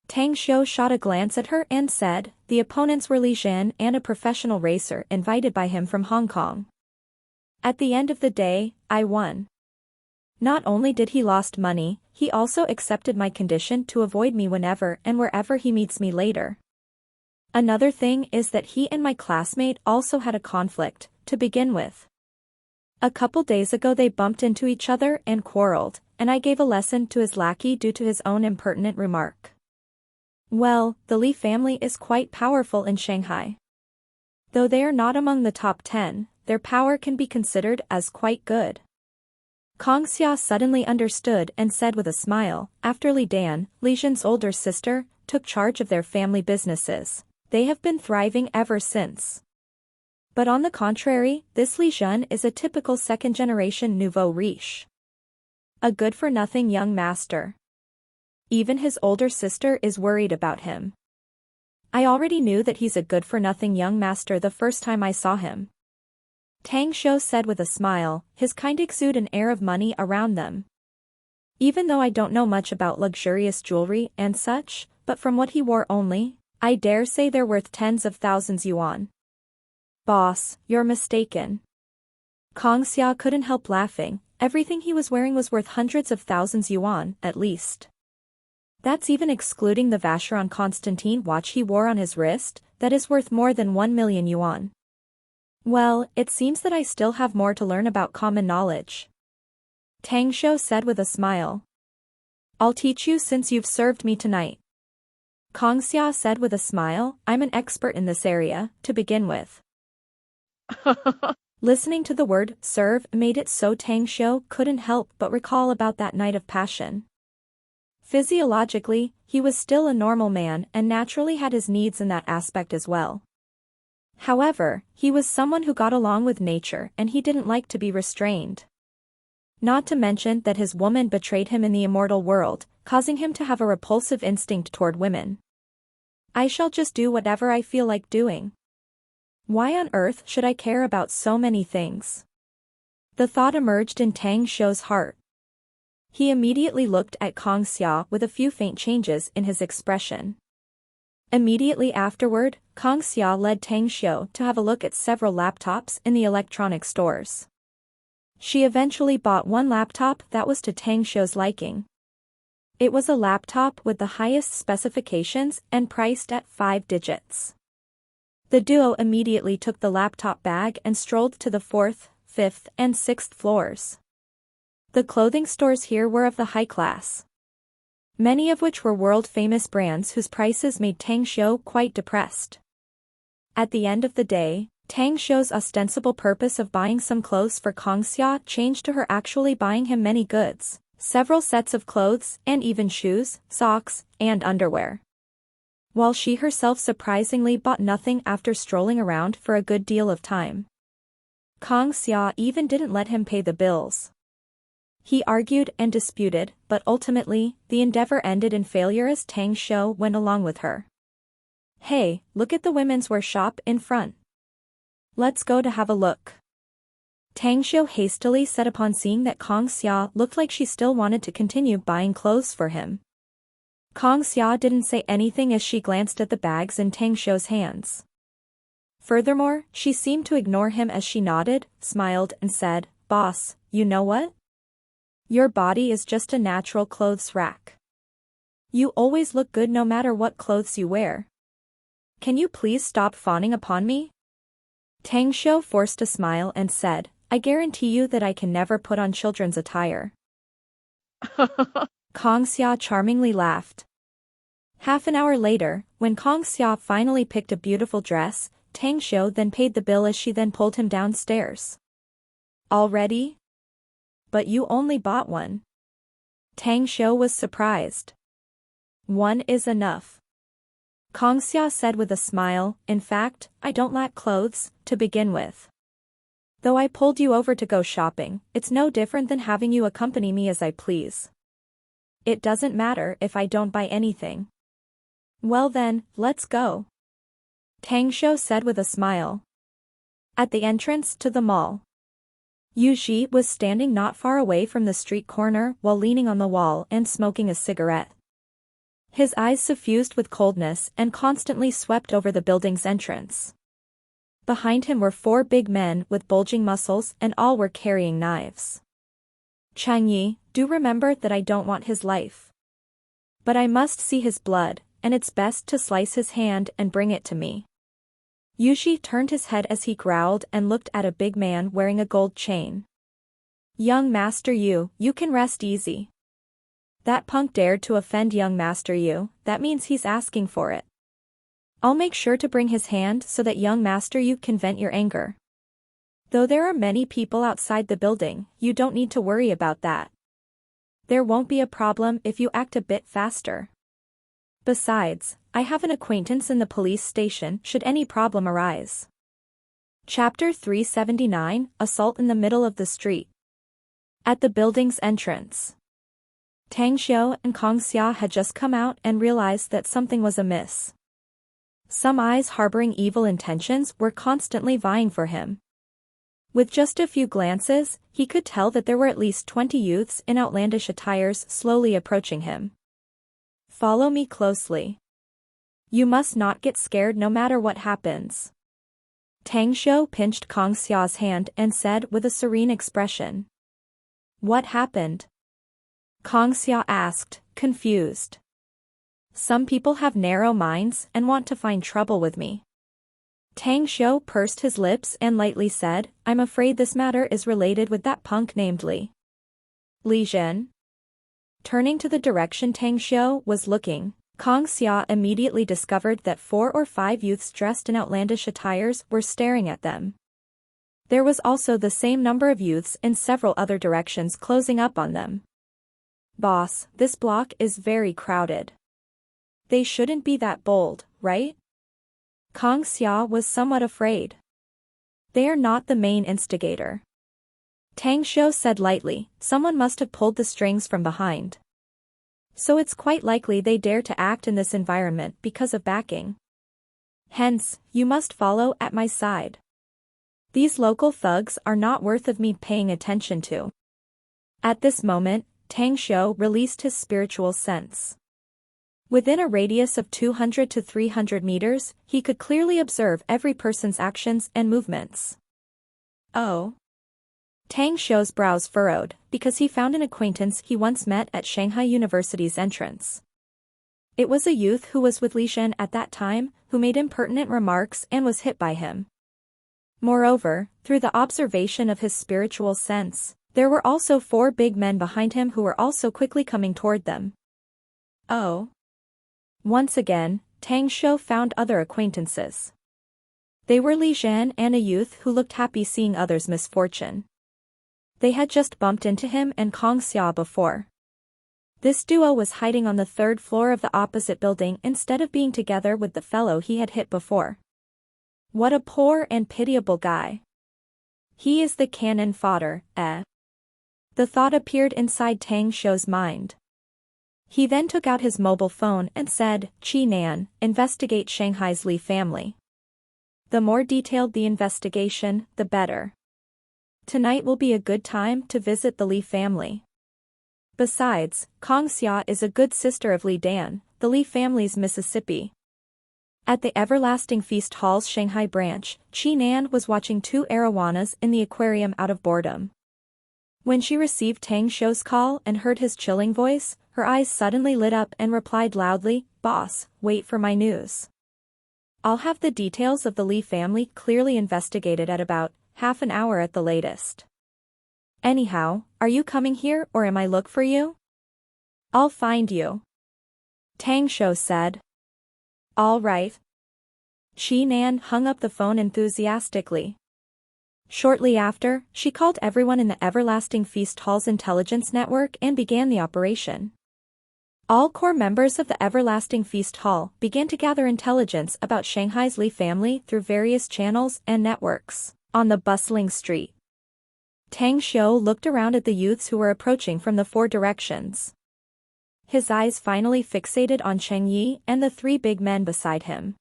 Tang Xiu shot a glance at her and said, "The opponents were Li Zhen and a professional racer invited by him from Hong Kong. At the end of the day, I won. Not only did he lost money, he also accepted my condition to avoid me whenever and wherever he meets me later. Another thing is that he and my classmate also had a conflict, to begin with. A couple days ago they bumped into each other and quarreled, and I gave a lesson to his lackey due to his own impertinent remark. Well, the Li family is quite powerful in Shanghai. Though they are not among the top 10, their power can be considered as quite good." Kong Xia suddenly understood and said with a smile, "After Li Dan, Li Zhen's older sister, took charge of their family businesses, they have been thriving ever since. But on the contrary, this Li Zhen is a typical second-generation nouveau riche. A good-for-nothing young master. Even his older sister is worried about him. I already knew that he's a good-for-nothing young master the first time I saw him." Tang Xiu said with a smile, his kind exude an air of money around them. "Even though I don't know much about luxurious jewelry and such, but from what he wore only, I dare say they're worth tens of thousands yuan." "Boss, you're mistaken." Kong Xia couldn't help laughing, everything he was wearing was worth hundreds of thousands yuan, at least. That's even excluding the Vacheron Constantin watch he wore on his wrist, that is worth more than 1 million yuan. "Well, it seems that I still have more to learn about common knowledge," Tang Xiu said with a smile. "I'll teach you since you've served me tonight." Kong Xia said with a smile, "I'm an expert in this area, to begin with. Listening to the word serve made it so Tang Xiu couldn't help but recall about that night of passion. Physiologically, he was still a normal man and naturally had his needs in that aspect as well. However, he was someone who got along with nature and he didn't like to be restrained. Not to mention that his woman betrayed him in the immortal world, causing him to have a repulsive instinct toward women. I shall just do whatever I feel like doing. Why on earth should I care about so many things? The thought emerged in Tang Xiu's heart. He immediately looked at Kang Xia with a few faint changes in his expression. Immediately afterward, Kang Xia led Tang Xiu to have a look at several laptops in the electronic stores. She eventually bought one laptop that was to Tang Xiu's liking. It was a laptop with the highest specifications and priced at 5 digits. The duo immediately took the laptop bag and strolled to the 4th, 5th, and 6th floors. The clothing stores here were of the high class, many of which were world-famous brands whose prices made Tang Xiu quite depressed. At the end of the day, Tang Xiu's ostensible purpose of buying some clothes for Kang Xia changed to her actually buying him many goods, several sets of clothes, and even shoes, socks, and underwear. While she herself surprisingly bought nothing after strolling around for a good deal of time. Kang Xia even didn't let him pay the bills. He argued and disputed, but ultimately, the endeavor ended in failure as Tang Xiu went along with her. Hey, look at the women's wear shop in front. Let's go to have a look. Tang Xiu hastily said upon seeing that Kang Xia looked like she still wanted to continue buying clothes for him. Kang Xia didn't say anything as she glanced at the bags in Tang Xiu's hands. Furthermore, she seemed to ignore him as she nodded, smiled, and said, "Boss, you know what? Your body is just a natural clothes rack. You always look good no matter what clothes you wear. Can you please stop fawning upon me?" Tang Xiu forced a smile and said, "I guarantee you that I can never put on children's attire." Kang Xia charmingly laughed. Half an hour later, when Kang Xia finally picked a beautiful dress, Tang Xiu then paid the bill as she then pulled him downstairs. "Already? But you only bought one." Tang Xiu was surprised. "One is enough," Kang Xia said with a smile. "In fact, I don't lack clothes, to begin with. Though I pulled you over to go shopping, it's no different than having you accompany me as I please. It doesn't matter if I don't buy anything." "Well then, let's go," Tang Xiu said with a smile. At the entrance to the mall, Yu Ji was standing not far away from the street corner while leaning on the wall and smoking a cigarette. His eyes suffused with coldness and constantly swept over the building's entrance. Behind him were 4 big men with bulging muscles and all were carrying knives. "Chang Yi, do remember that I don't want his life. But I must see his blood, and it's best to slice his hand and bring it to me." Yuji turned his head as he growled and looked at a big man wearing a gold chain. "Young Master Yu, you can rest easy. That punk dared to offend young Master Yu, that means he's asking for it. I'll make sure to bring his hand so that young Master Yu can vent your anger. Though there are many people outside the building, you don't need to worry about that. There won't be a problem if you act a bit faster. Besides, I have an acquaintance in the police station should any problem arise." Chapter 379, Assault in the Middle of the Street. At the building's entrance, Tang Xiu and Kang Xia had just come out and realized that something was amiss. Some eyes harboring evil intentions were constantly vying for him. With just a few glances, he could tell that there were at least 20 youths in outlandish attires slowly approaching him. "Follow me closely. You must not get scared no matter what happens." Tang Xiu pinched Kang Xia's hand and said with a serene expression. "What happened?" Kang Xia asked, confused. "Some people have narrow minds and want to find trouble with me." Tang Xiu pursed his lips and lightly said, "I'm afraid this matter is related with that punk named Li Zhen." Turning to the direction Tang Xiu was looking, Kang Xia immediately discovered that 4 or 5 youths dressed in outlandish attires were staring at them. There was also the same number of youths in several other directions closing up on them. Boss, this block is very crowded. They shouldn't be that bold, right? Kang Xia was somewhat afraid. They are not the main instigator. Tang Xiu said lightly, someone must have pulled the strings from behind. So it's quite likely they dare to act in this environment because of backing. Hence, you must follow at my side. These local thugs are not worth of me paying attention to. At this moment, Tang Xiu released his spiritual sense. Within a radius of 200 to 300 meters, he could clearly observe every person's actions and movements. Oh. Tang Xiu's brows furrowed, because he found an acquaintance he once met at Shanghai University's entrance. It was a youth who was with Li Shen at that time, who made impertinent remarks and was hit by him. Moreover, through the observation of his spiritual sense, there were also 4 big men behind him who were also quickly coming toward them. Oh. Once again, Tang Xiu found other acquaintances. They were Li Shen and a youth who looked happy seeing others' misfortune. They had just bumped into him and Kang Xia before. This duo was hiding on the 3rd floor of the opposite building instead of being together with the fellow he had hit before. What a poor and pitiable guy. He is the cannon fodder, eh? The thought appeared inside Tang Xiu's mind. He then took out his mobile phone and said, Qi Nan, investigate Shanghai's Li family. The more detailed the investigation, the better. Tonight will be a good time to visit the Li family. Besides, Kang Xia is a good sister of Li Dan, the Li family's Mississippi. At the Everlasting Feast Hall's Shanghai branch, Qi Nan was watching 2 arowanas in the aquarium out of boredom. When she received Tang Xiu's call and heard his chilling voice, her eyes suddenly lit up and replied loudly, Boss, wait for my news. I'll have the details of the Li family clearly investigated at about half an hour at the latest. Anyhow, are you coming here or am I look for you? I'll find you. Tang Xiu said. All right. Qi Nan hung up the phone enthusiastically. Shortly after, she called everyone in the Everlasting Feast Hall's intelligence network and began the operation. All core members of the Everlasting Feast Hall began to gather intelligence about Shanghai's Li family through various channels and networks. On the bustling street, Tang Xiu looked around at the youths who were approaching from the 4 directions. His eyes finally fixated on Cheng Yi and the 3 big men beside him.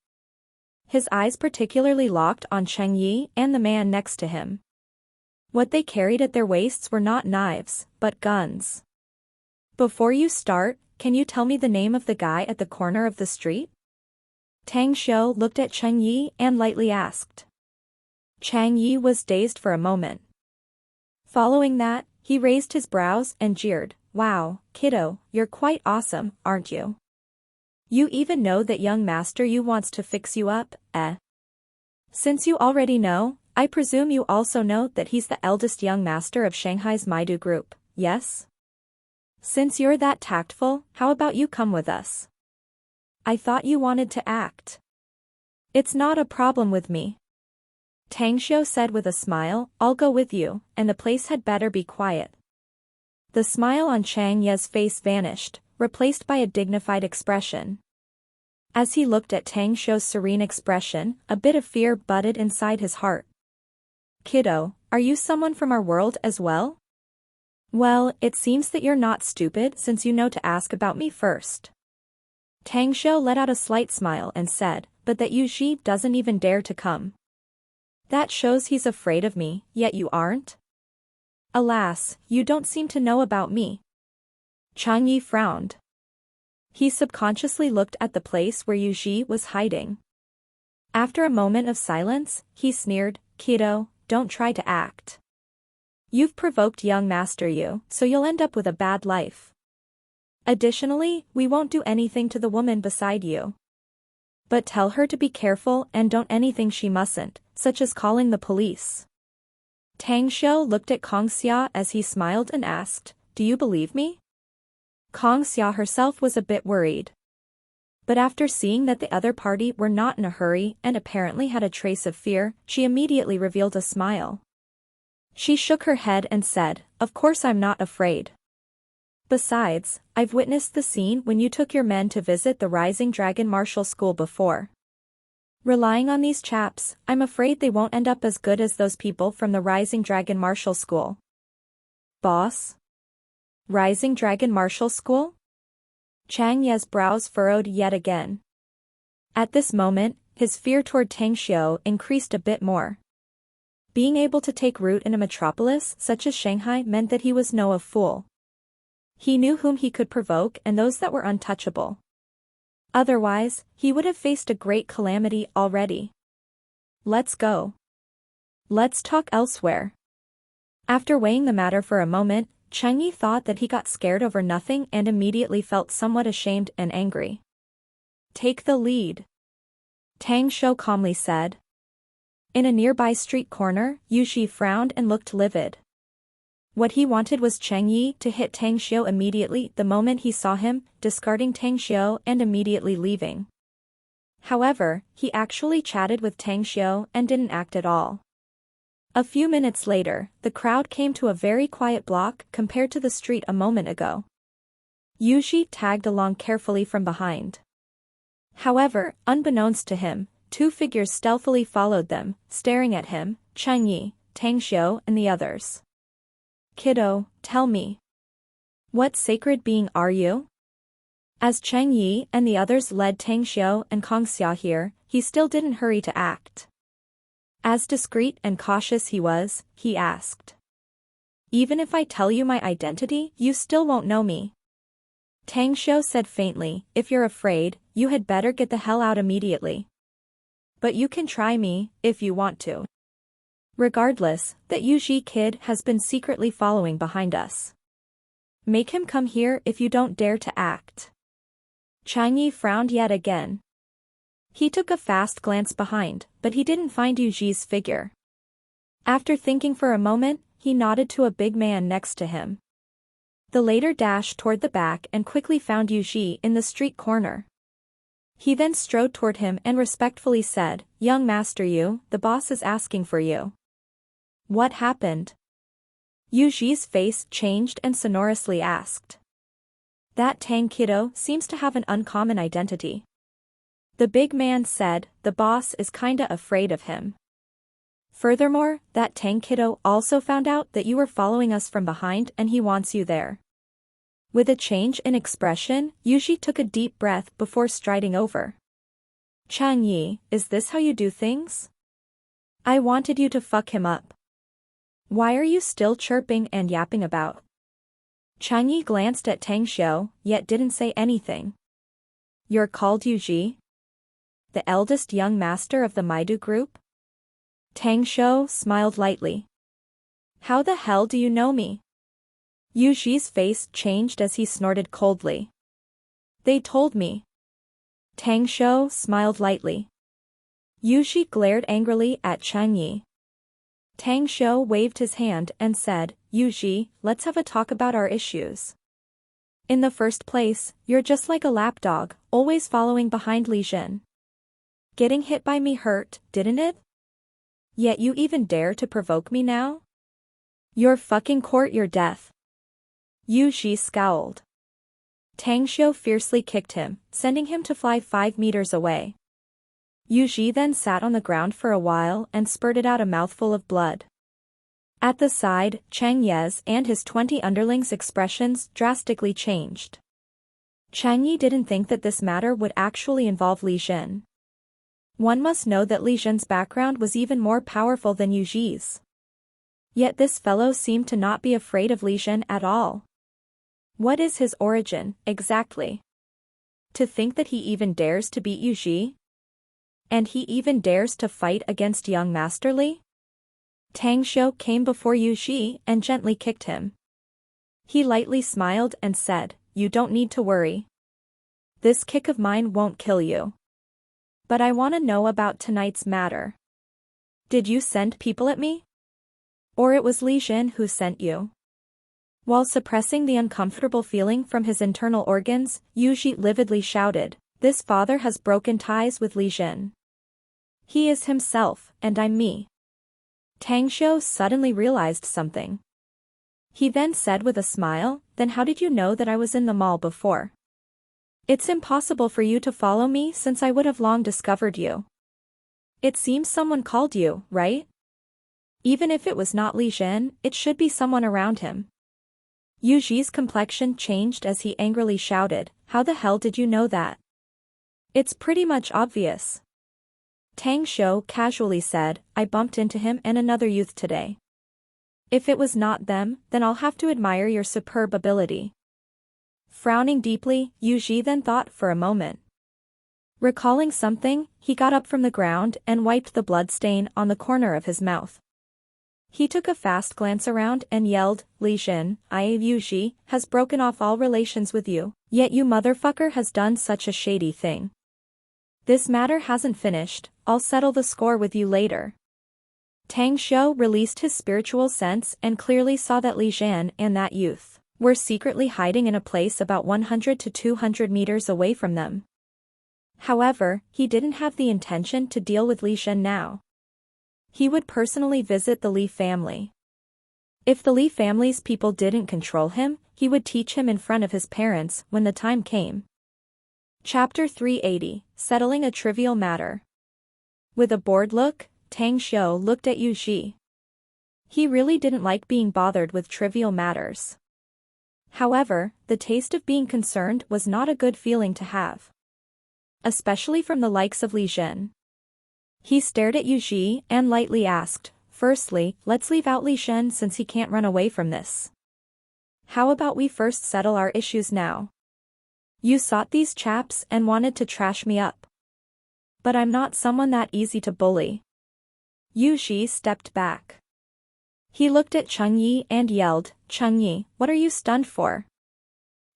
His eyes particularly locked on Cheng Yi and the man next to him. What they carried at their waists were not knives, but guns. Before you start, can you tell me the name of the guy at the corner of the street? Tang Xiu looked at Cheng Yi and lightly asked. Cheng Yi was dazed for a moment. Following that, he raised his brows and jeered, Wow, kiddo, you're quite awesome, aren't you? You even know that young master you wants to fix you up, eh? Since you already know, I presume you also know that he's the eldest young master of Shanghai's Maidu group, yes? Since you're that tactful, how about you come with us? I thought you wanted to act. It's not a problem with me. Tang Xiu said with a smile, I'll go with you, and the place had better be quiet. The smile on Chang Ye's face vanished, replaced by a dignified expression. As he looked at Tang Xiu's serene expression, a bit of fear budded inside his heart. Kiddo, are you someone from our world as well? Well, it seems that you're not stupid since you know to ask about me first. Tang Xiu let out a slight smile and said, but that Yu Ji doesn't even dare to come. That shows he's afraid of me, yet you aren't? Alas, you don't seem to know about me. Chang Yi frowned. He subconsciously looked at the place where Yu Ji was hiding. After a moment of silence, he sneered, Kiddo, don't try to act. You've provoked young master Yu, so you'll end up with a bad life. Additionally, we won't do anything to the woman beside you. But tell her to be careful and don't anything she mustn't, such as calling the police. Tang Xiu looked at Kang Xia as he smiled and asked, Do you believe me? Kang Xia herself was a bit worried. But after seeing that the other party were not in a hurry and apparently had a trace of fear, she immediately revealed a smile. She shook her head and said, "Of course I'm not afraid. Besides, I've witnessed the scene when you took your men to visit the Rising Dragon Martial School before. Relying on these chaps, I'm afraid they won't end up as good as those people from the Rising Dragon Martial School." Boss? Rising Dragon Martial School? Chang Ye's brows furrowed yet again. At this moment, his fear toward Tang Xiu increased a bit more. Being able to take root in a metropolis such as Shanghai meant that he was no fool. He knew whom he could provoke and those that were untouchable. Otherwise, he would have faced a great calamity already. Let's go. Let's talk elsewhere. After weighing the matter for a moment, Chang Yi thought that he got scared over nothing and immediately felt somewhat ashamed and angry. Take the lead. Tang Xiu calmly said. In a nearby street corner, Yu Xi frowned and looked livid. What he wanted was Chang Yi to hit Tang Xiu immediately the moment he saw him, discarding Tang Xiu and immediately leaving. However, he actually chatted with Tang Xiu and didn't act at all. A few minutes later, the crowd came to a very quiet block compared to the street a moment ago. Yu Xi tagged along carefully from behind. However, unbeknownst to him, two figures stealthily followed them, staring at him, Chang Yi, Tang Xiu and the others. Kiddo, tell me. What sacred being are you? As Chang Yi and the others led Tang Xiu and Kong Xia here, he still didn't hurry to act. As discreet and cautious he was, he asked. Even if I tell you my identity, you still won't know me. Tang Xiu said faintly, if you're afraid, you had better get the hell out immediately. But you can try me, if you want to. Regardless, that Yu Xi kid has been secretly following behind us. Make him come here if you don't dare to act. Chang Yi frowned yet again. He took a fast glance behind, but he didn't find Yu Xi's figure. After thinking for a moment, he nodded to a big man next to him. The latter dashed toward the back and quickly found Yu Xi in the street corner. He then strode toward him and respectfully said, "Young master Yu, the boss is asking for you." What happened? Yu Xi's face changed and sonorously asked. That Tang kiddo seems to have an uncommon identity. The big man said, the boss is kinda afraid of him. Furthermore, that Tang kiddo also found out that you were following us from behind and he wants you there. With a change in expression, Yu Xi took a deep breath before striding over. Chang Yi, is this how you do things? I wanted you to fuck him up. Why are you still chirping and yapping about? Chang Yi glanced at Tang Xiu, yet didn't say anything. You're called Yu Xi? The eldest young master of the Maidu group? Tang Xiu smiled lightly. How the hell do you know me? Yu Xi's face changed as he snorted coldly. They told me. Tang Xiu smiled lightly. Yu Xi glared angrily at Chang Yi. Tang Xiu waved his hand and said, Yu Xi, let's have a talk about our issues. In the first place, you're just like a lapdog, always following behind Li Jin. Getting hit by me hurt, didn't it? Yet you even dare to provoke me now? You're fucking court your death. Yu Xi scowled. Tang Xiu fiercely kicked him, sending him to fly 5 meters away. Yu Xi then sat on the ground for a while and spurted out a mouthful of blood. At the side, Chang Ye's and his 20 underlings' expressions drastically changed. Chang Yi didn't think that this matter would actually involve Li Jin. One must know that Li Jin's background was even more powerful than Yu Xi's. Yet this fellow seemed to not be afraid of Li Jin at all. What is his origin, exactly? To think that he even dares to beat Yu Xi? And he even dares to fight against young Master Li? Tang Xiu came before Yu Xi and gently kicked him. He lightly smiled and said, You don't need to worry. This kick of mine won't kill you. But I want to know about tonight's matter. Did you send people at me? Or it was Li Jin who sent you? While suppressing the uncomfortable feeling from his internal organs, Yu Xi lividly shouted, This father has broken ties with Li Jin. He is himself, and I'm me. Tang Xiu suddenly realized something. He then said with a smile, "Then how did you know that I was in the mall before? It's impossible for you to follow me since I would have long discovered you. It seems someone called you, right? Even if it was not Li Zhen, it should be someone around him." Yu Ji's complexion changed as he angrily shouted, "How the hell did you know that? It's pretty much obvious." Tang Xiu casually said, "I bumped into him and another youth today. If it was not them, then I'll have to admire your superb ability." Frowning deeply, Yu Ji then thought for a moment. Recalling something, he got up from the ground and wiped the blood stain on the corner of his mouth. He took a fast glance around and yelled, "Li Zhen, Yu Ji, has broken off all relations with you, yet you motherfucker has done such a shady thing. This matter hasn't finished, I'll settle the score with you later." Tang Xiu released his spiritual sense and clearly saw that Li Zhen and that youth were secretly hiding in a place about 100 to 200 meters away from them. However, he didn't have the intention to deal with Li Zhen now. He would personally visit the Li family. If the Li family's people didn't control him, he would teach him in front of his parents when the time came. Chapter 380, Settling a Trivial Matter. With a bored look, Tang Xiu looked at Yu Ji. He really didn't like being bothered with trivial matters. However, the taste of being concerned was not a good feeling to have. Especially from the likes of Li Zhen. He stared at Yu Ji and lightly asked, "Firstly, let's leave out Li Zhen since he can't run away from this. How about we first settle our issues now? You sought these chaps and wanted to trash me up. But I'm not someone that easy to bully." Yu Ji stepped back. He looked at Cheng Yi and yelled, "Cheng Yi, what are you stunned for?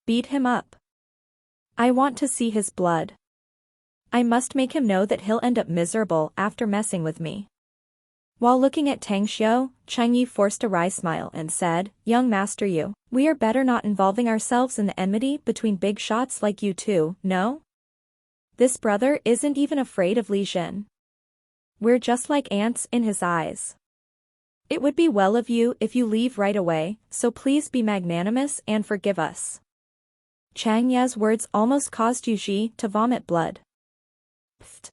Beat him up. I want to see his blood. I must make him know that he'll end up miserable after messing with me." While looking at Tang Xiu, Cheng Yi forced a wry smile and said, "Young master Yu, we are better not involving ourselves in the enmity between big shots like you two, no? This brother isn't even afraid of Li Zhen. We're just like ants in his eyes. It would be well of you if you leave right away, so please be magnanimous and forgive us." Chang Ye's words almost caused Yu Ji to vomit blood. Pfft.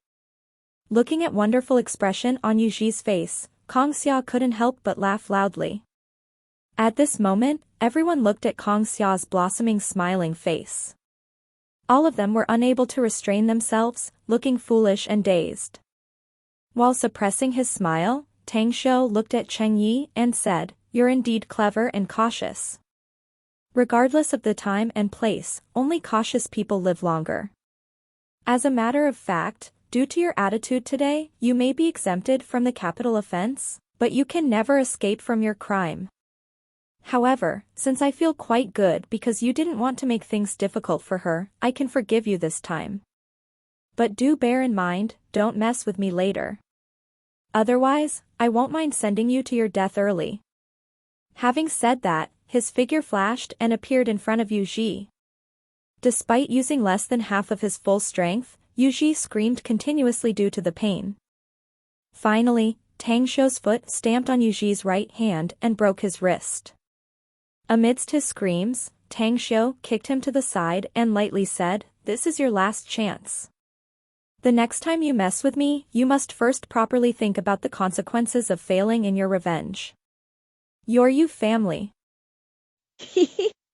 Looking at wonderful expression on Yu Ji's face, Kong Xia couldn't help but laugh loudly. At this moment, everyone looked at Kong Xia's blossoming smiling face. All of them were unable to restrain themselves, looking foolish and dazed. While suppressing his smile, Tang Xiu looked at Cheng Yi and said, "You're indeed clever and cautious. Regardless of the time and place, only cautious people live longer. As a matter of fact, due to your attitude today, you may be exempted from the capital offense, but you can never escape from your crime. However, since I feel quite good because you didn't want to make things difficult for her, I can forgive you this time. But do bear in mind, don't mess with me later. Otherwise, I won't mind sending you to your death early." Having said that, his figure flashed and appeared in front of Yu Ji. Despite using less than half of his full strength, Yu Ji screamed continuously due to the pain. Finally, Tang Xiu's foot stamped on Yu Ji's right hand and broke his wrist. Amidst his screams, Tang Xiu kicked him to the side and lightly said, "This is your last chance. The next time you mess with me, you must first properly think about the consequences of failing in your revenge. Your Yu family."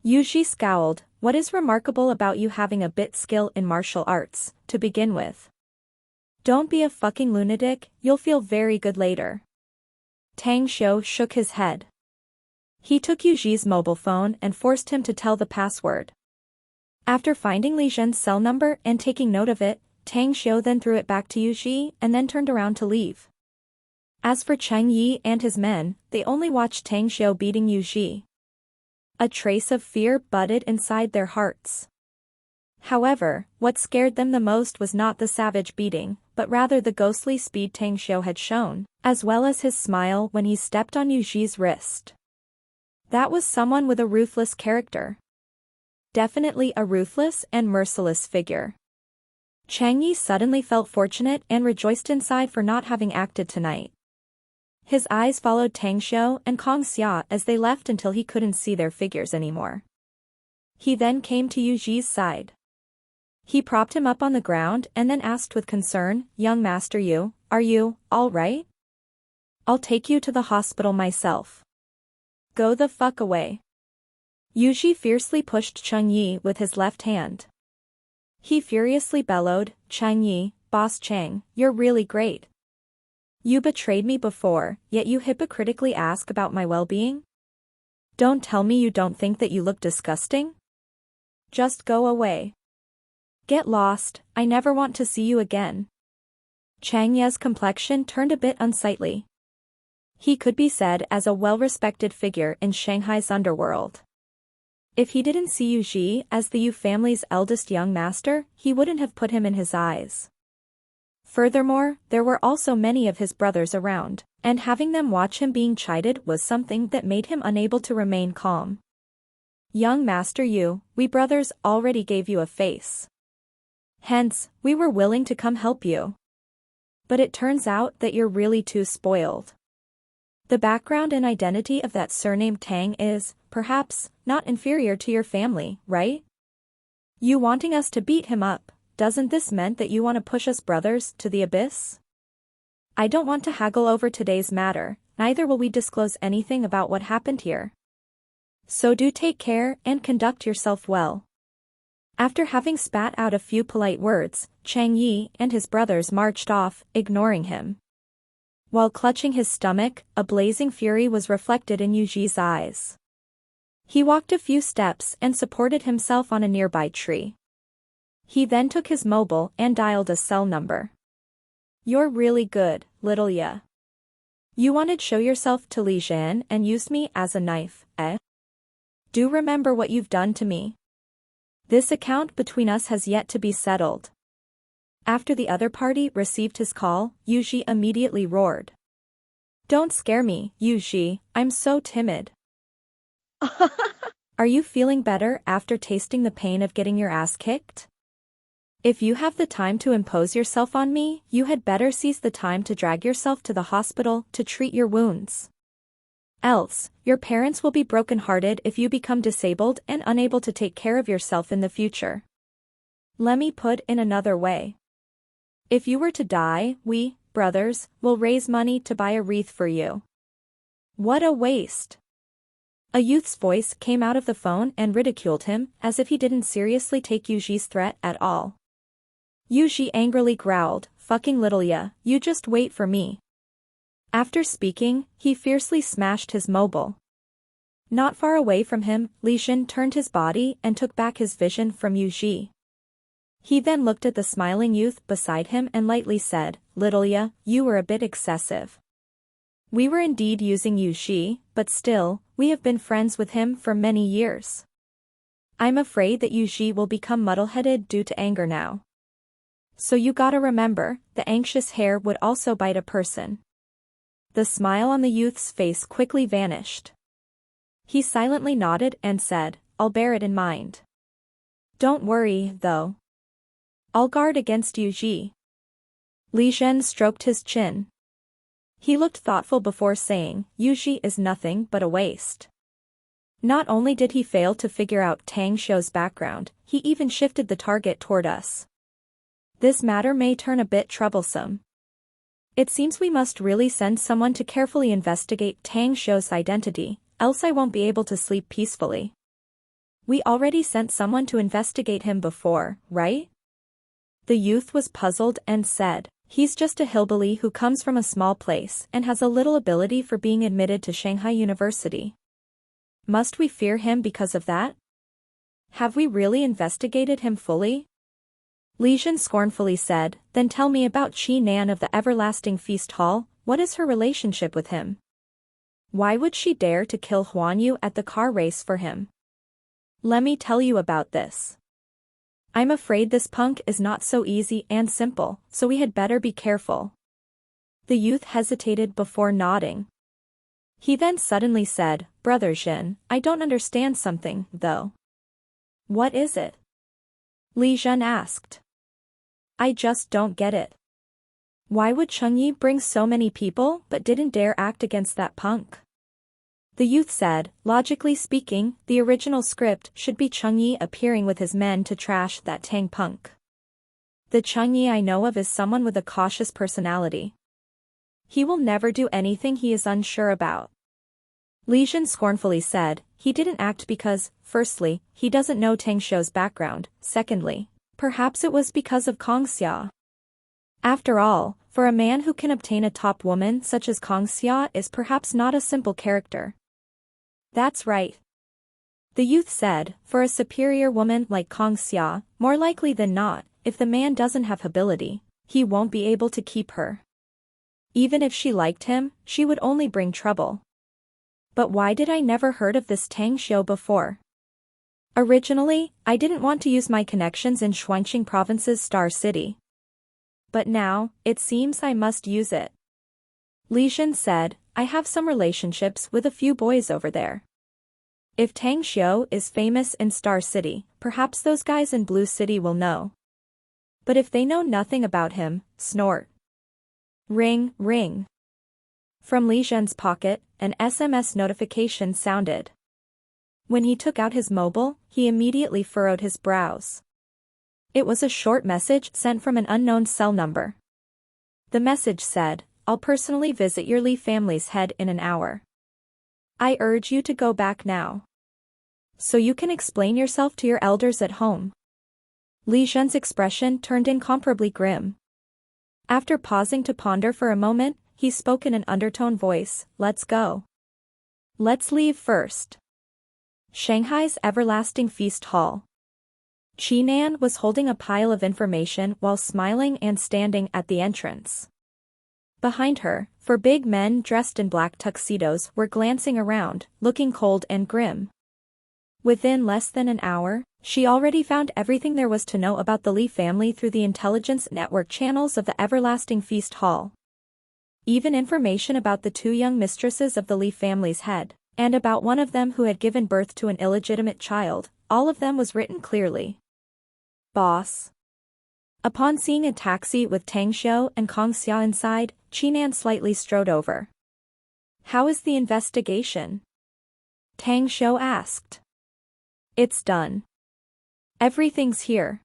Yu Ji scowled, "What is remarkable about you having a bit skill in martial arts, to begin with? Don't be a fucking lunatic, you'll feel very good later." Tang Xiu shook his head. He took Yu Ji's mobile phone and forced him to tell the password. After finding Li Zhen's cell number and taking note of it, Tang Xiu then threw it back to Yu Ji and then turned around to leave. As for Cheng Yi and his men, they only watched Tang Xiu beating Yu Ji. A trace of fear budded inside their hearts. However, what scared them the most was not the savage beating, but rather the ghostly speed Tang Xiu had shown, as well as his smile when he stepped on Yu Ji's wrist. That was someone with a ruthless character. Definitely a ruthless and merciless figure. Cheng Yi suddenly felt fortunate and rejoiced inside for not having acted tonight. His eyes followed Tang Xiu and Kong Xia as they left until he couldn't see their figures anymore. He then came to Yu Ji's side. He propped him up on the ground and then asked with concern, "Young Master Yu, are you all right? I'll take you to the hospital myself. Go the fuck away." Yu Ji fiercely pushed Cheng Yi with his left hand. He furiously bellowed, "Cheng Yi, Boss Chang, you're really great. You betrayed me before, yet you hypocritically ask about my well-being? Don't tell me you don't think that you look disgusting? Just go away. Get lost, I never want to see you again." Chang Ye's complexion turned a bit unsightly. He could be said as a well-respected figure in Shanghai's underworld. If he didn't see Yu Ji as the Yu family's eldest young master, he wouldn't have put him in his eyes. Furthermore, there were also many of his brothers around, and having them watch him being chided was something that made him unable to remain calm. "Young Master Yu, we brothers already gave you a face. Hence, we were willing to come help you. But it turns out that you're really too spoiled. The background and identity of that surname Tang is, perhaps, not inferior to your family, right? You wanting us to beat him up, doesn't this mean that you want to push us brothers to the abyss? I don't want to haggle over today's matter, neither will we disclose anything about what happened here. So do take care and conduct yourself well." After having spat out a few polite words, Chang Yi and his brothers marched off, ignoring him. While clutching his stomach, a blazing fury was reflected in Yu Ji's eyes. He walked a few steps and supported himself on a nearby tree. He then took his mobile and dialed a cell number. "You're really good, little ya. You wanted to show yourself to Li Zhan and used me as a knife, eh? Do remember what you've done to me. This account between us has yet to be settled." After the other party received his call, Yu Ji immediately roared. "Don't scare me, Yu Ji, I'm so timid." "Are you feeling better after tasting the pain of getting your ass kicked? If you have the time to impose yourself on me, you had better seize the time to drag yourself to the hospital to treat your wounds. Else, your parents will be broken-hearted if you become disabled and unable to take care of yourself in the future. Let me put in another way. If you were to die, we, brothers, will raise money to buy a wreath for you." "What a waste." A youth's voice came out of the phone and ridiculed him, as if he didn't seriously take Yu Ji's threat at all. Yu Ji angrily growled, "Fucking little ya, you just wait for me." After speaking, he fiercely smashed his mobile. Not far away from him, Li Zhan turned his body and took back his vision from Yu Ji. He then looked at the smiling youth beside him and lightly said, "Little ya, you were a bit excessive. We were indeed using Yu Ji, but still, we have been friends with him for many years. I'm afraid that Yu Ji will become muddle-headed due to anger now. So you gotta remember, the anxious hare would also bite a person." The smile on the youth's face quickly vanished. He silently nodded and said, "I'll bear it in mind. Don't worry, though. I'll guard against Yu Ji." Li Zhen stroked his chin. He looked thoughtful before saying, "Yu Ji is nothing but a waste." Not only did he fail to figure out Tang Xiu's background, he even shifted the target toward us. This matter may turn a bit troublesome. It seems we must really send someone to carefully investigate Tang Xiu's identity, else I won't be able to sleep peacefully. We already sent someone to investigate him before, right? The youth was puzzled and said, "He's just a hillbilly who comes from a small place and has a little ability for being admitted to Shanghai University. Must we fear him because of that? Have we really investigated him fully?" Li Zhen scornfully said, "Then tell me about Qi Nan of the Everlasting Feast Hall. What is her relationship with him? Why would she dare to kill Huan Yu at the car race for him? Let me tell you about this. I'm afraid this punk is not so easy and simple, so we had better be careful." The youth hesitated before nodding. He then suddenly said, "Brother Zhen, I don't understand something, though." "What is it?" Li Zhen asked. "I just don't get it. Why would Changyi bring so many people but didn't dare act against that punk? The youth said, logically speaking, the original script should be Changyi appearing with his men to trash that Tang punk. The Changyi I know of is someone with a cautious personality. He will never do anything he is unsure about. Li Jin scornfully said, he didn't act because, firstly, he doesn't know Tang Xiu's background, secondly, perhaps it was because of Kong Xia. After all, for a man who can obtain a top woman such as Kong Xia is perhaps not a simple character. That's right. The youth said, for a superior woman like Kong Xia, more likely than not, if the man doesn't have ability, he won't be able to keep her. Even if she liked him, she would only bring trouble. But why did I never heard of this Tang Xiu before? Originally, I didn't want to use my connections in Shuangqing Province's Star City. But now, it seems I must use it. Li Jin said, I have some relationships with a few boys over there. If Tang Xiu is famous in Star City, perhaps those guys in Blue City will know. But if they know nothing about him, snort. Ring, ring. From Li Jin's pocket, an SMS notification sounded. When he took out his mobile, he immediately furrowed his brows. It was a short message sent from an unknown cell number. The message said, I'll personally visit your Li family's head in an hour. I urge you to go back now. So you can explain yourself to your elders at home. Li Jin's expression turned incomparably grim. After pausing to ponder for a moment, he spoke in an undertone voice, let's go. Let's leave first. Shanghai's Everlasting Feast Hall. Qinan was holding a pile of information while smiling and standing at the entrance. Behind her, four big men dressed in black tuxedos were glancing around, looking cold and grim. Within less than an hour, she already found everything there was to know about the Li family through the intelligence network channels of the Everlasting Feast Hall. Even information about the two young mistresses of the Li family's head, and about one of them who had given birth to an illegitimate child, all of them was written clearly. Boss. Upon seeing a taxi with Tang Xiu and Kong Xia inside, Qinan slightly strode over. How is the investigation? Tang Xiu asked. It's done. Everything's here.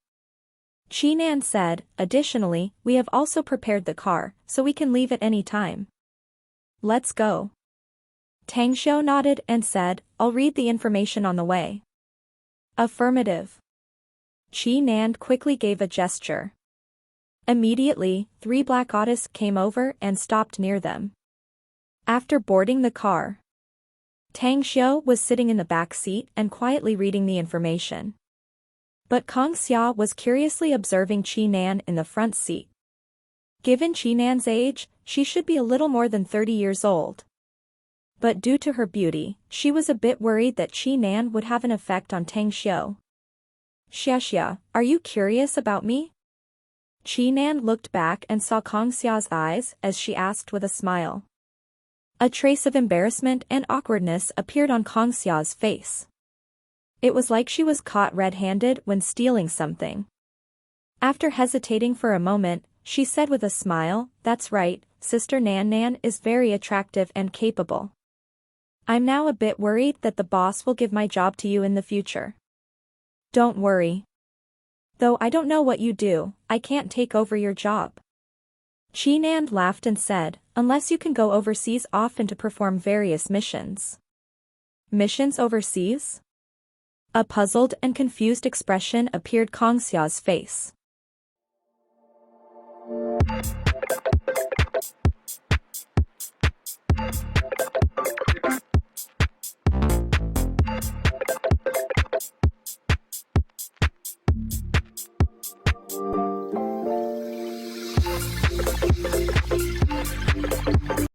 Qinan said, additionally, we have also prepared the car, so we can leave at any time. Let's go. Tang Xiu nodded and said, I'll read the information on the way. Affirmative. Qinan quickly gave a gesture. Immediately, 3 black autos came over and stopped near them. After boarding the car, Tang Xiu was sitting in the back seat and quietly reading the information. But Kong Xia was curiously observing Qinan in the front seat. Given Qinan's age, she should be a little more than 30 years old. But due to her beauty, she was a bit worried that Qinan would have an effect on Tang Xiu. Xia, are you curious about me? Qinan looked back and saw Kong Xia's eyes as she asked with a smile. A trace of embarrassment and awkwardness appeared on Kong Xia's face. It was like she was caught red-handed when stealing something. After hesitating for a moment, she said with a smile, that's right, Sister Nan Nan is very attractive and capable. I'm now a bit worried that the boss will give my job to you in the future. Don't worry. Though I don't know what you do, I can't take over your job. Qinan laughed and said, unless you can go overseas often to perform various missions. Missions overseas? A puzzled and confused expression appeared Kong Xia's face.